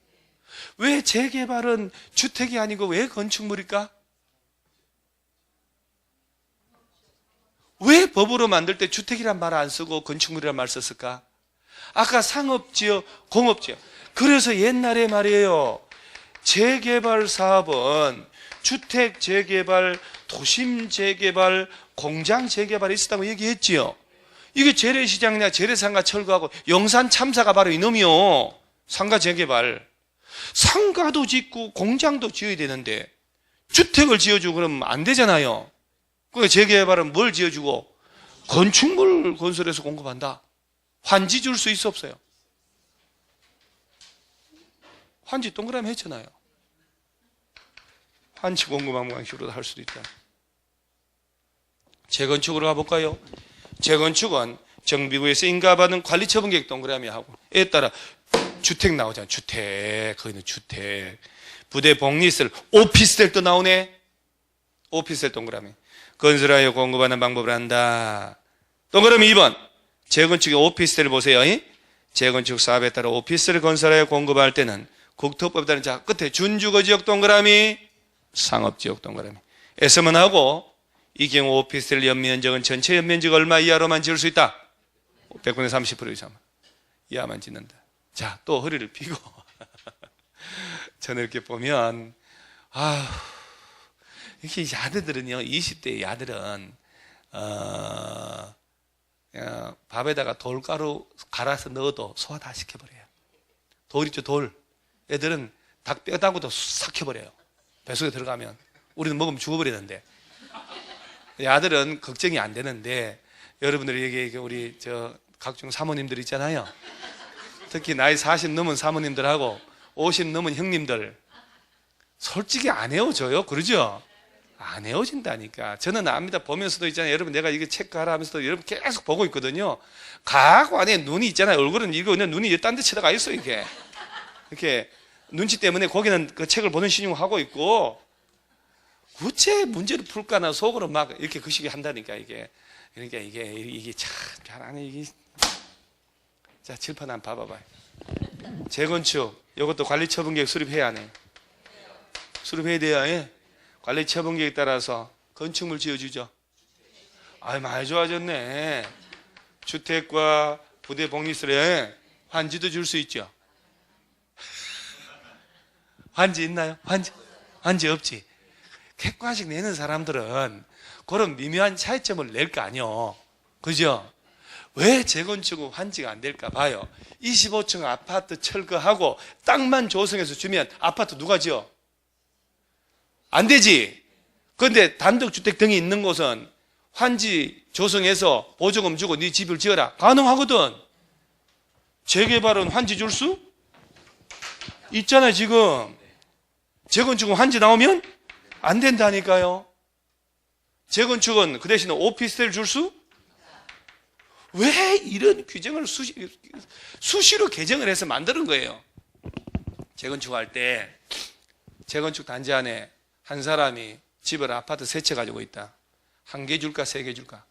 왜 재개발은 주택이 아니고 왜 건축물일까? 왜 법으로 만들 때 주택이란 말 안 쓰고 건축물이란 말 썼을까? 아까 상업지역, 공업지역. 그래서 옛날에 말이에요. 재개발 사업은 주택 재개발, 도심 재개발, 공장 재개발이 있었다고 얘기했지요. 이게 재래시장이나 재래상가 철거하고 영산 참사가 바로 이놈이요. 상가 재개발. 상가도 짓고 공장도 지어야 되는데 주택을 지어주고 그러면 안 되잖아요. 그러니까 재개발은 뭘 지어주고? 건축물 건설해서 공급한다. 환지 줄 수 있어 없어요? 환지 동그라미 했잖아요. 환지 공급한 방식으로 할 수도 있다. 재건축으로 가볼까요? 재건축은 정비구에서 인가받은 관리 처분 계획 동그라미 하고 에 따라 주택 나오잖아요. 주택. 거기는 주택. 부대 복리셀, 오피스텔도 나오네. 오피스텔 동그라미. 건설하여 공급하는 방법을 한다. 동그라미 2번. 재건축의 오피스텔을 보세요. 재건축 사업에 따라 오피스텔을 건설하여 공급할 때는 국토법에 따른 자 끝에 준주거지역 동그라미, 상업지역 동그라미. S만 하고 이 경우 오피스텔 연면적은 전체 연면적 얼마 이하로만 지을 수 있다. 100분의 30% 이상 이하만 짓는다. 자, 또 허리를 펴고 저는 이렇게 보면 이렇게 야들들은요, 20대 야들은 밥에다가 돌가루 갈아서 넣어도 소화 다 시켜버려요. 돌 있죠, 돌. 애들은 닭 뼈다구도 삭혀버려요. 뱃속에 들어가면. 우리는 먹으면 죽어버리는데. 아들은 걱정이 안 되는데, 여러분들이 여기 우리 각종 사모님들 있잖아요. 특히 나이 40 넘은 사모님들하고 50 넘은 형님들. 솔직히 안 헤어져요. 그러죠? 안 헤어진다니까. 저는 압니다. 보면서도 있잖아요. 여러분, 내가 이게 체크하라 하면서도 여러분 계속 보고 있거든요. 각 안에 눈이 있잖아요. 얼굴은 이거 그냥 눈이 딴 데 쳐다가 있어, 이게. 이렇게 눈치 때문에 거기는 그 책을 보는 신용 하고 있고, 어째 문제를 풀까나 속으로 막 이렇게 그 시기 한다니까, 이게. 그러니까 이게 참 잘하네, 이게. 자, 칠판 한번 봐봐봐요. 재건축, 이것도 관리처분계획 수립해야 하네. 수립해야 돼요, 예? 관리처분계획에 따라서 건축물 지어주죠. 많이 좋아졌네. 주택과 부대 복리설에 환지도 줄 수 있죠. 환지 있나요? 환지 없지. 객관식 내는 사람들은 그런 미묘한 차이점을 낼 거 아니요. 그죠? 왜 재건축은 환지가 안 될까 봐요. 25층 아파트 철거하고 땅만 조성해서 주면 아파트 누가 지어? 안 되지. 그런데 단독주택 등이 있는 곳은 환지 조성해서 보조금 주고 네 집을 지어라. 가능하거든. 재개발은 환지 줄 수 있잖아요. 지금 재건축은 환지 나오면 안 된다니까요. 재건축은 그 대신에 오피스텔 줄 수? 왜 이런 규정을 수시로 개정을 해서 만드는 거예요. 재건축할 때 재건축 단지 안에 한 사람이 집을 아파트 세 채 가지고 있다. 한 개 줄까 세 개 줄까?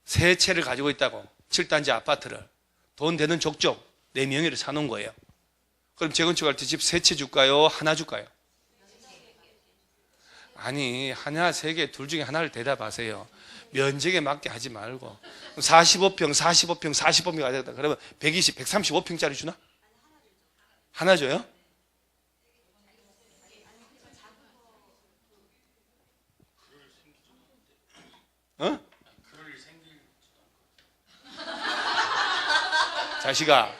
세 채를 가지고 있다고. 7단지 아파트를 돈 되는 족족 내 명의로 사놓은 거예요. 그럼 재건축할 때 집 세 채 줄까요? 하나 줄까요? 아니, 하나, 세 개, 둘 중에 하나를 대답하세요. 면적에 맞게 하지 말고. 45평, 45평, 45평 가져갔다. 그러면 120, 135평짜리 주나? 하나 줘요? 어? 자식아,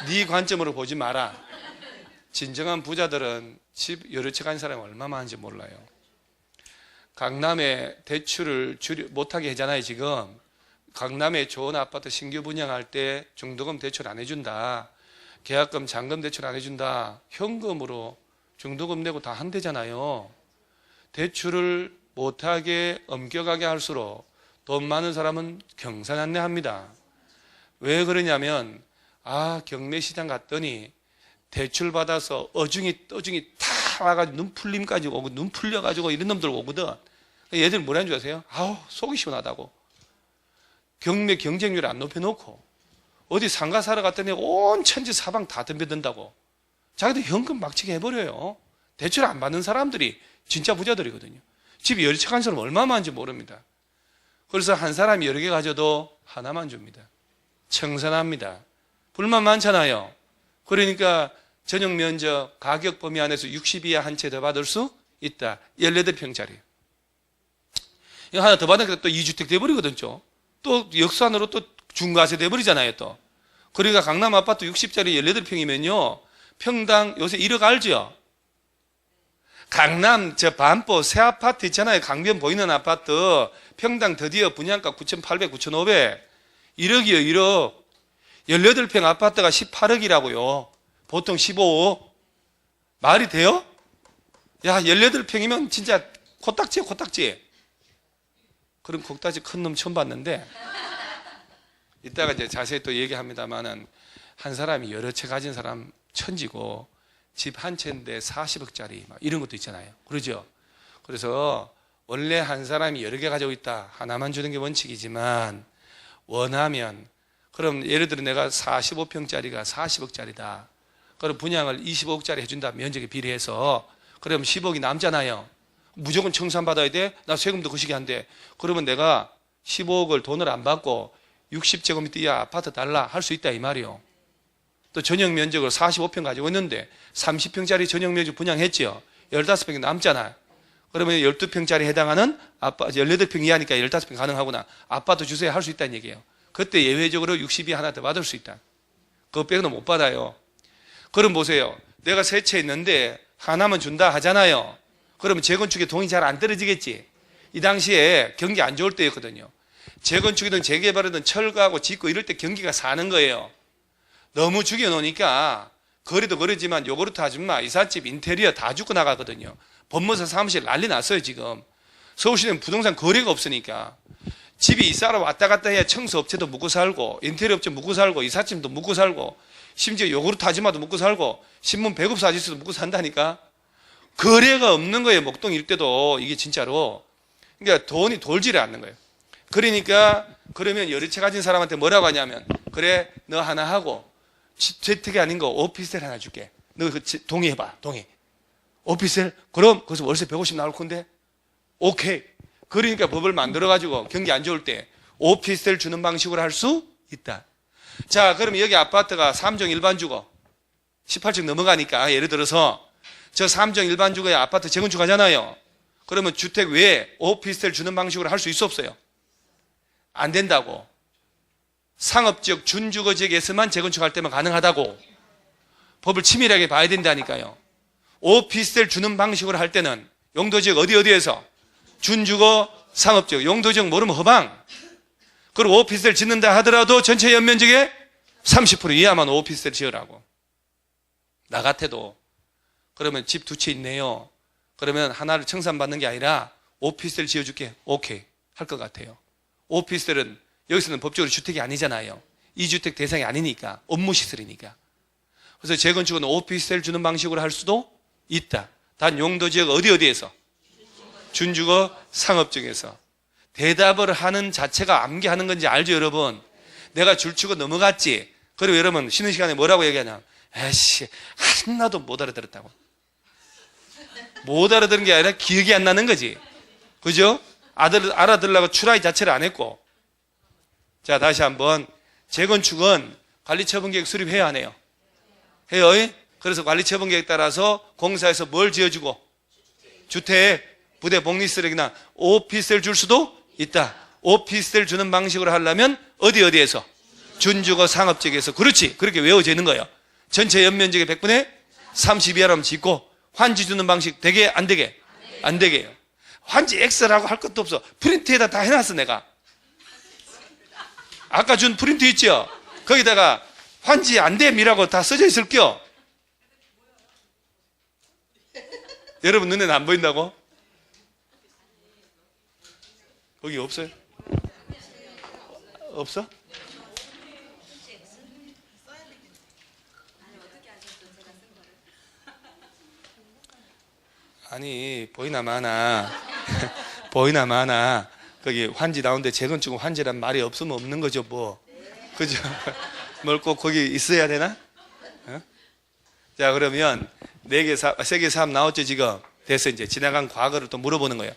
네 관점으로 보지 마라. 진정한 부자들은 집 여러 채 가진 사람이 얼마 많은지 몰라요. 강남에 대출을 못하게 하잖아요. 지금 강남에 좋은 아파트 신규 분양할 때 중도금 대출 안 해준다, 계약금 잔금 대출 안 해준다, 현금으로 중도금 내고 다 한대잖아요. 대출을 못하게 엄격하게 할수록 돈 많은 사람은 경사난내합니다. 왜 그러냐면 경매시장 갔더니 대출 받아서 어중이 떠중이 다 와가지고 눈 풀림까지 오고 눈 풀려가지고 이런 놈들 오거든. 얘들 뭐라는 줄 아세요? 속이 시원하다고. 경매 경쟁률 안 높여놓고 어디 상가 사러 갔더니 온 천지 사방 다 덤벼든다고. 자기들 현금 막치게 해버려요. 대출 안 받는 사람들이 진짜 부자들이거든요. 집이 여러 채 간 사람 얼마 많은지 모릅니다. 그래서 한 사람이 여러 개 가져도 하나만 줍니다. 청산합니다. 불만 많잖아요. 그러니까 전용 면적 가격 범위 안에서 60 이하 한 채 더 받을 수 있다. 18평짜리. 이거 하나 더 받으니까 또 2주택 돼버리거든요. 또 역산으로 또 중과세 돼버리잖아요. 또. 그러니까 강남 아파트 60짜리 18평이면요. 평당 요새 1억 알죠? 강남 반포 새 아파트 있잖아요. 강변 보이는 아파트 평당 드디어 분양가 9,800, 9,500. 1억이요, 1억. 18평 아파트가 18억이라고요. 보통 15억. 말이 돼요? 야, 18평이면 진짜 코딱지야, 코딱지. 그런 코딱지 큰 놈 처음 봤는데, 이따가 이제 자세히 또 얘기합니다만은, 한 사람이 여러 채 가진 사람 천지고, 집 한 채인데 40억짜리, 막 이런 것도 있잖아요. 그러죠? 그래서, 원래 한 사람이 여러 개 가지고 있다. 하나만 주는 게 원칙이지만, 원하면, 그럼 예를 들어 내가 45평짜리가 40억짜리다. 그럼 분양을 25억짜리 해준다. 면적에 비례해서. 그러면 10억이 남잖아요. 무조건 청산받아야 돼? 나 세금도 그 시기 한대. 그러면 내가 15억을 돈을 안 받고 60제곱미터 이하 아파트 달라 할 수 있다 이 말이요. 또 전용 면적을 45평 가지고 있는데 30평짜리 전용 면적 분양했지요. 15평이 남잖아요. 그러면 12평짜리 해당하는 아파트 18평 이하니까 15평 가능하구나. 아파트 주세요 할 수 있다는 얘기예요. 그때 예외적으로 60이 하나 더 받을 수 있다. 그거 빼고는 못 받아요. 그럼 보세요. 내가 세 채 있는데 하나만 준다 하잖아요. 그러면 재건축에 돈이 잘 안 떨어지겠지. 이 당시에 경기 안 좋을 때였거든요. 재건축이든 재개발이든 철거하고 짓고 이럴 때 경기가 사는 거예요. 너무 죽여놓으니까 거리도 거리지만 요구르트 아줌마, 이삿집, 인테리어 다 죽고 나가거든요. 법무사 사무실 난리 났어요 지금. 서울시는 부동산 거래가 없으니까. 집이 이사로 왔다 갔다 해야 청소업체도 묵고 살고 인테리어 업체 묵고 살고 이삿짐도 묵고 살고 심지어 요구르트 아줌마도 묵고 살고 신문 배급사 아저씨도 묵고 산다니까. 거래가 없는 거예요. 목동 일대도 이게 진짜로. 그러니까 돈이 돌지를 않는 거예요. 그러니까 그러면 여러 채 가진 사람한테 뭐라고 하냐면 그래 너 하나 하고 재택이 아닌 거 오피스텔 하나 줄게. 너 그 동의해봐. 동의. 오피스텔? 그럼 거기서 월세 150 나올 건데 오케이. 그러니까 법을 만들어가지고 경기 안 좋을 때 오피스텔 주는 방식으로 할 수 있다. 자, 그럼 여기 아파트가 3종 일반주거 18층 넘어가니까 예를 들어서 저 3종 일반주거에 아파트 재건축 하잖아요. 그러면 주택 외에 오피스텔 주는 방식으로 할 수 있어 없어요? 안 된다고. 상업지역 준주거 지역에서만 재건축할 때만 가능하다고. 법을 치밀하게 봐야 된다니까요. 오피스텔 주는 방식으로 할 때는 용도지역 어디에서? 준주거 상업지역. 용도지역 모르면 허방. 그리고 오피스텔 짓는다 하더라도 전체 연면적의 30% 이하만 오피스텔 지으라고. 나 같아도 그러면 집 두 채 있네요. 그러면 하나를 청산받는 게 아니라 오피스텔 지어줄게. 오케이 할 것 같아요. 오피스텔은 여기서는 법적으로 주택이 아니잖아요. 이주택 대상이 아니니까, 업무시설이니까. 그래서 재건축은 오피스텔 주는 방식으로 할 수도 있다. 단 용도지역 어디에서? 준주거 상업지역에서. 대답을 하는 자체가 암기하는 건지 알죠, 여러분? 내가 줄치고 넘어갔지. 그리고 여러분 쉬는 시간에 뭐라고 얘기하냐? 에이씨, 하나도 못 알아들었다고. 못 알아들은 게 아니라 기억이 안 나는 거지. 그죠? 알아들으려고 추라이 자체를 안 했고. 자, 다시 한번. 재건축은 관리처분계획 수립해야 하네요. 해요. 그래서 관리처분계획 따라서 공사에서 뭘 지어주고? 주택, 부대, 복리시설이나 오피스텔 줄 수도 있다. 오피스텔 주는 방식으로 하려면 어디에서? 준주거 상업지역에서. 그렇지. 그렇게 외워지는 거예요. 전체 연면적의 100분의 30 이하라면 짓고, 환지 주는 방식 되게 안 되게? 안 되게요. 환지 X라고 할 것도 없어. 프린트에다 다 해놨어 내가. 아까 준 프린트 있죠? 거기다가 환지 안 됨이라고 다 써져 있을게요. 여러분 눈에는 안 보인다고? 거기 없어요? 없어? 아니 보이나 마나 보이나 마나 거기 환지 나오는데 재건축은 환지란 말이 없으면 없는 거죠 뭐. 그죠? 뭘 꼭 거기 있어야 되나? 어? 자 그러면 세 개 사업 나왔죠 지금. 됐어. 이제 지나간 과거를 또 물어보는 거예요.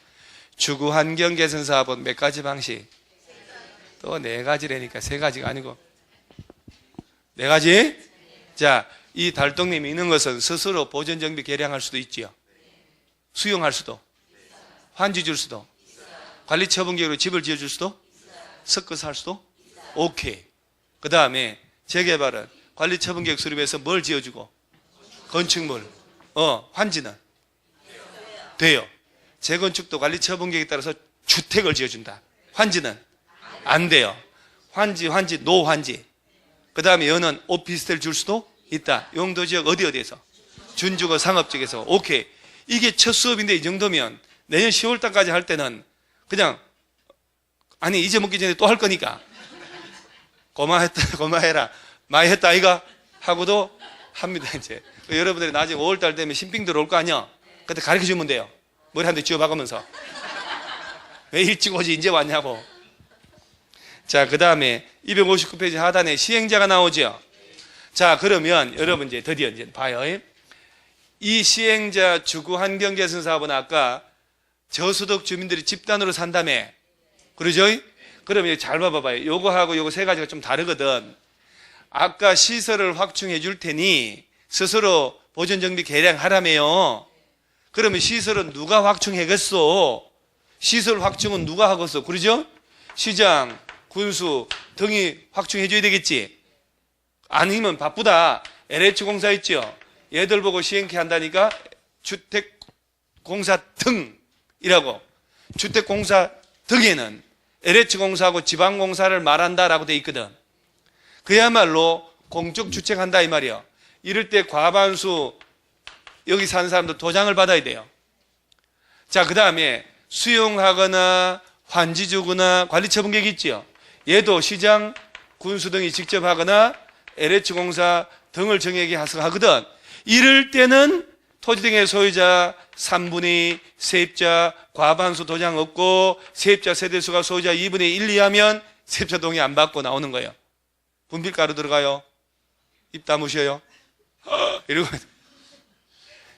주거 환경 개선 사업은 몇 가지 방식? 또 네 가지라니까 세 가지가 아니고 네 가지? 자, 이 달동님이 있는 것은 스스로 보전 정비 개량할 수도 있지요. 수용할 수도, 환지 줄 수도, 관리 처분 계획으로 집을 지어줄 수도, 섞어서 할 수도. 오케이. 그 다음에 재개발은 관리 처분 계획 수립해서 뭘 지어주고? 건축물. 환지는 돼요. 재건축도 관리 처분 계획에 따라서 주택을 지어준다. 환지는 안 돼요. 환지, 노환지. 그 다음에 여는 오피스텔 줄 수도 있다. 용도지역 어디에서? 준주거 상업지역에서. 오케이. 이게 첫 수업인데 이 정도면 내년 10월달까지 할 때는 그냥 아니 잊어먹기 전에 또 할 거니까 고마해라 많이 했다 아이가 하고도 합니다. 이제 여러분들이 나중에 5월달 되면 신빙 들어올 거 아니야. 그때 가르쳐주면 돼요. 머리 한 대 쥐어박으면서 왜 일찍 오지 이제 왔냐고. 자, 그 다음에 259페이지 하단에 시행자가 나오죠. 자, 그러면 여러분 이제 드디어 이제 봐요. 이 시행자 주거 환경 개선 사업은 아까 저소득 주민들이 집단으로 산다며. 그러죠? 그러면 잘 봐봐요. 요거하고 요거 세 가지가 좀 다르거든. 아까 시설을 확충해 줄 테니 스스로 보존정비 개량하라며요. 그러면 시설은 누가 확충해겠어? 시설 확충은 누가 하겠어? 그러죠? 시장, 군수 등이 확충해 줘야 되겠지. 아니면 바쁘다. LH공사 있죠? 얘들 보고 시행케 한다니까 주택공사 등이라고. 주택공사 등에는 LH공사하고 지방공사를 말한다라고 돼 있거든. 그야말로 공적 주택한다 이 말이야. 이럴 때 과반수 여기 사는 사람도 도장을 받아야 돼요. 자, 그 다음에 수용하거나 환지 주거나 관리처분계획 있지요. 얘도 시장, 군수 등이 직접 하거나 LH공사 등을 정액에 하거든. 이럴 때는 토지 등의 소유자 3분의 2, 세입자 과반수 도장 없고 세입자 세대수가 소유자 2분의 1 이하면 세입자 동의 안 받고 나오는 거예요. 분필가루 들어가요. 입 다무셔요. 이러고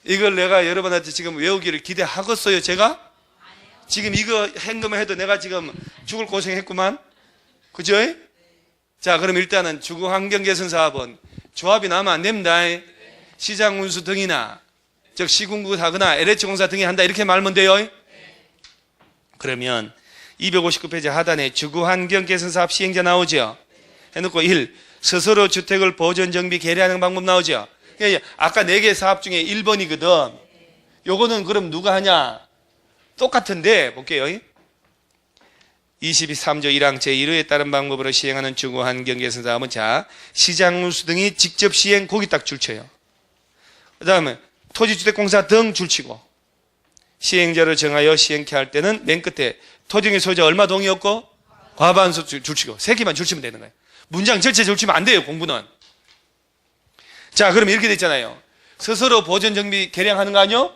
이걸 내가 여러분한테 지금 외우기를 기대하겠어요 제가? 지금 이거 행동만 해도 내가 지금 죽을 고생했구만. 그죠? 자, 그럼 일단은 주거 환경 개선 사업은 조합이 나면 안 됩니다. 시장 운수 등이나 즉 시군구 하거나 LH공사 등이 한다 이렇게 말면 돼요. 그러면 259페이지 하단에 주거 환경 개선 사업 시행자 나오죠. 해놓고 1. 스스로 주택을 보존 정비 개량하는 방법 나오죠. 아까 4개 사업 중에 1번이거든. 요거는 그럼 누가 하냐? 똑같은데 볼게요. 23조 1항 제1호에 따른 방법으로 시행하는 주거환경개선 사업은 자, 시장운수 등이 직접 시행, 거기 딱 줄쳐요. 그 다음에 토지주택공사 등 줄치고, 시행자를 정하여 시행케 할 때는 맨 끝에 토지등의 소유자 얼마 동의였고 과반수 줄치고, 세 개만 줄치면 되는 거예요. 문장 전체 줄치면 안 돼요, 공부는. 자, 그럼 이렇게 됐잖아요. 스스로 보존 정비 개량하는 거 아니요?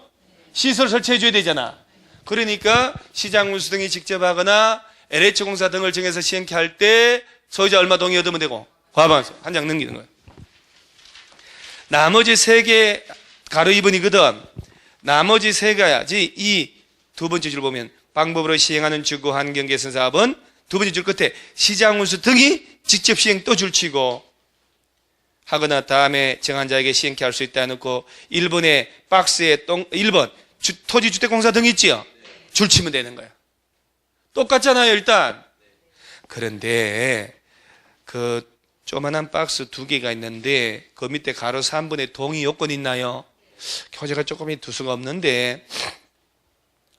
시설 설치해 줘야 되잖아. 그러니까 시장운수 등이 직접 하거나 LH공사 등을 정해서 시행케 할 때 소유자 얼마 동의 얻으면 되고 과반수 한 장 넘기는 거예요. 나머지 세 개 가로 2번이거든. 나머지 세 가지 이 두 번째 줄 보면 방법으로 시행하는 주거환경개선 사업은 두 번째 줄 끝에 시장운수 등이 직접 시행 또 줄치고 하거나 다음에 정한 자에게 시행케 할 수 있다 해놓고 1번에 박스에 1번 토지주택공사 등 있지요? 줄치면 되는 거예요. 똑같잖아요, 일단. 그런데 그 조만한 박스 두 개가 있는데 그 밑에 가로 3번에 동의 요건이 있나요? 교재가 조금 두수가 없는데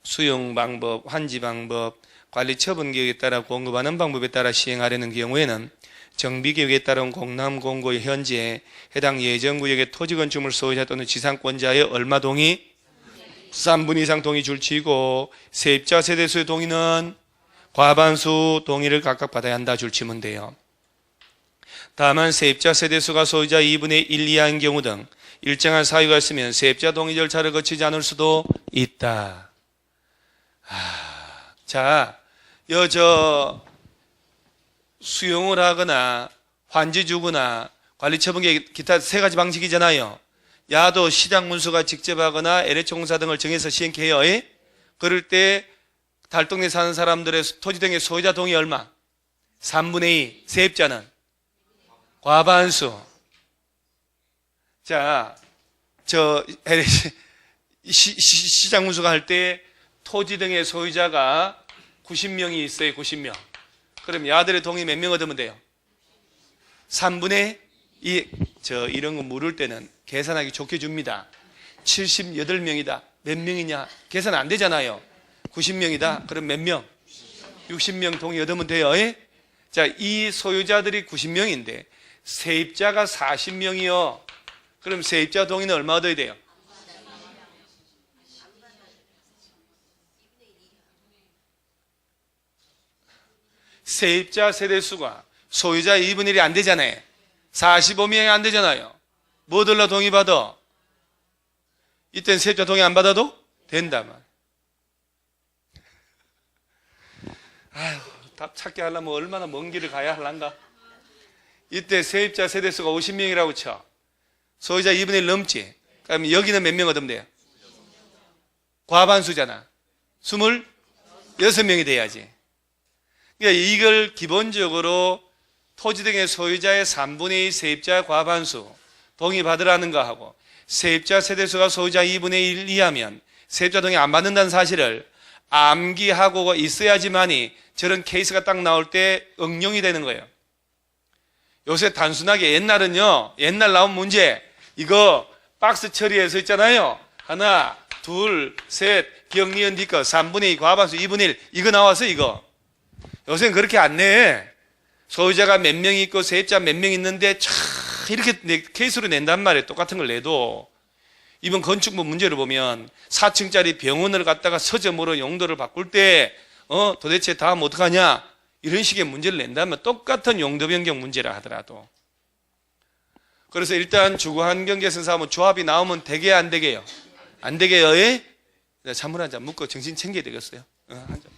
수용 방법, 환지 방법, 관리 처분 계획에 따라 공급하는 방법에 따라 시행하려는 경우에는 정비 계획에 따른 공람 공고의 현재 해당 예정구역의 토지 건축물 소유자 또는 지상권자의 얼마 동의? 3분 이상 동의 줄치고 세입자 세대수의 동의는 과반수 동의를 각각 받아야 한다 줄치면 돼요. 다만 세입자 세대수가 소유자 2분의 1 이하인 경우 등 일정한 사유가 있으면 세입자 동의 절차를 거치지 않을 수도 있다. 자, 수용을 하거나 환지 주거나 관리 처분 계획 기타 세 가지 방식이잖아요. 야도 시장운수가 직접 하거나 LH공사 등을 정해서 시행케 해요. 그럴 때 달동네 사는 사람들의 토지 등의 소유자 동의 얼마? 3분의 2. 세입자는 과반수. 자, 시장운수가 할 때 토지 등의 소유자가 90명이 있어요. 90명. 그럼 야들의 동의 몇 명 얻으면 돼요? 3분의 2. 이런 거 물을 때는 계산하기 좋게 줍니다. 78명이다. 몇 명이냐? 계산 안 되잖아요. 90명이다. 그럼 몇 명? 60명 동의 얻으면 돼요. 자, 이 소유자들이 90명인데 세입자가 40명이요. 그럼 세입자 동의는 얼마 얻어야 돼요? 세입자 세대수가 소유자 2분의 1이 안 되잖아요. 45명이 안 되잖아요. 뭐 들러 동의 받아? 이땐 세입자 동의 안 받아도 된다만. 아휴, 답 찾게 하려면 얼마나 먼 길을 가야 할란가? 이때 세입자 세대수가 50명이라고 쳐. 소유자 2분의 1 넘지? 그럼 여기는 몇 명 얻으면 돼요? 과반수잖아. 26명이 돼야지. 그러니까 이걸 기본적으로 토지 등의 소유자의 3분의 2 세입자 과반수 동의받으라는 거 하고 세입자 세대수가 소유자 2분의 1 이하면 세입자 동의 안 받는다는 사실을 암기하고 있어야지만이 저런 케이스가 딱 나올 때 응용이 되는 거예요. 요새 단순하게 옛날은요, 옛날 나온 문제 이거 박스 처리해서 있잖아요. 하나, 둘, 셋, 기억, 니은, 니꺼 3분의 2 과반수 2분의 1 이거 나와서 이거. 요새는 그렇게 안 내. 소유자가 몇 명 있고 세입자 몇 명 있는데 이렇게 케이스로 낸단 말이에요. 똑같은 걸 내도. 이번 건축물 문제를 보면 4층짜리 병원을 갖다가 서점으로 용도를 바꿀 때 도대체 다음 어떡하냐 이런 식의 문제를 낸다면 똑같은 용도 변경 문제라 하더라도. 그래서 일단 주거환경개선 사업은 조합이 나오면 되게 안 되게요? 안 되게요? 찬물 한 잔 묻고 정신 챙겨야 되겠어요. 한 잔.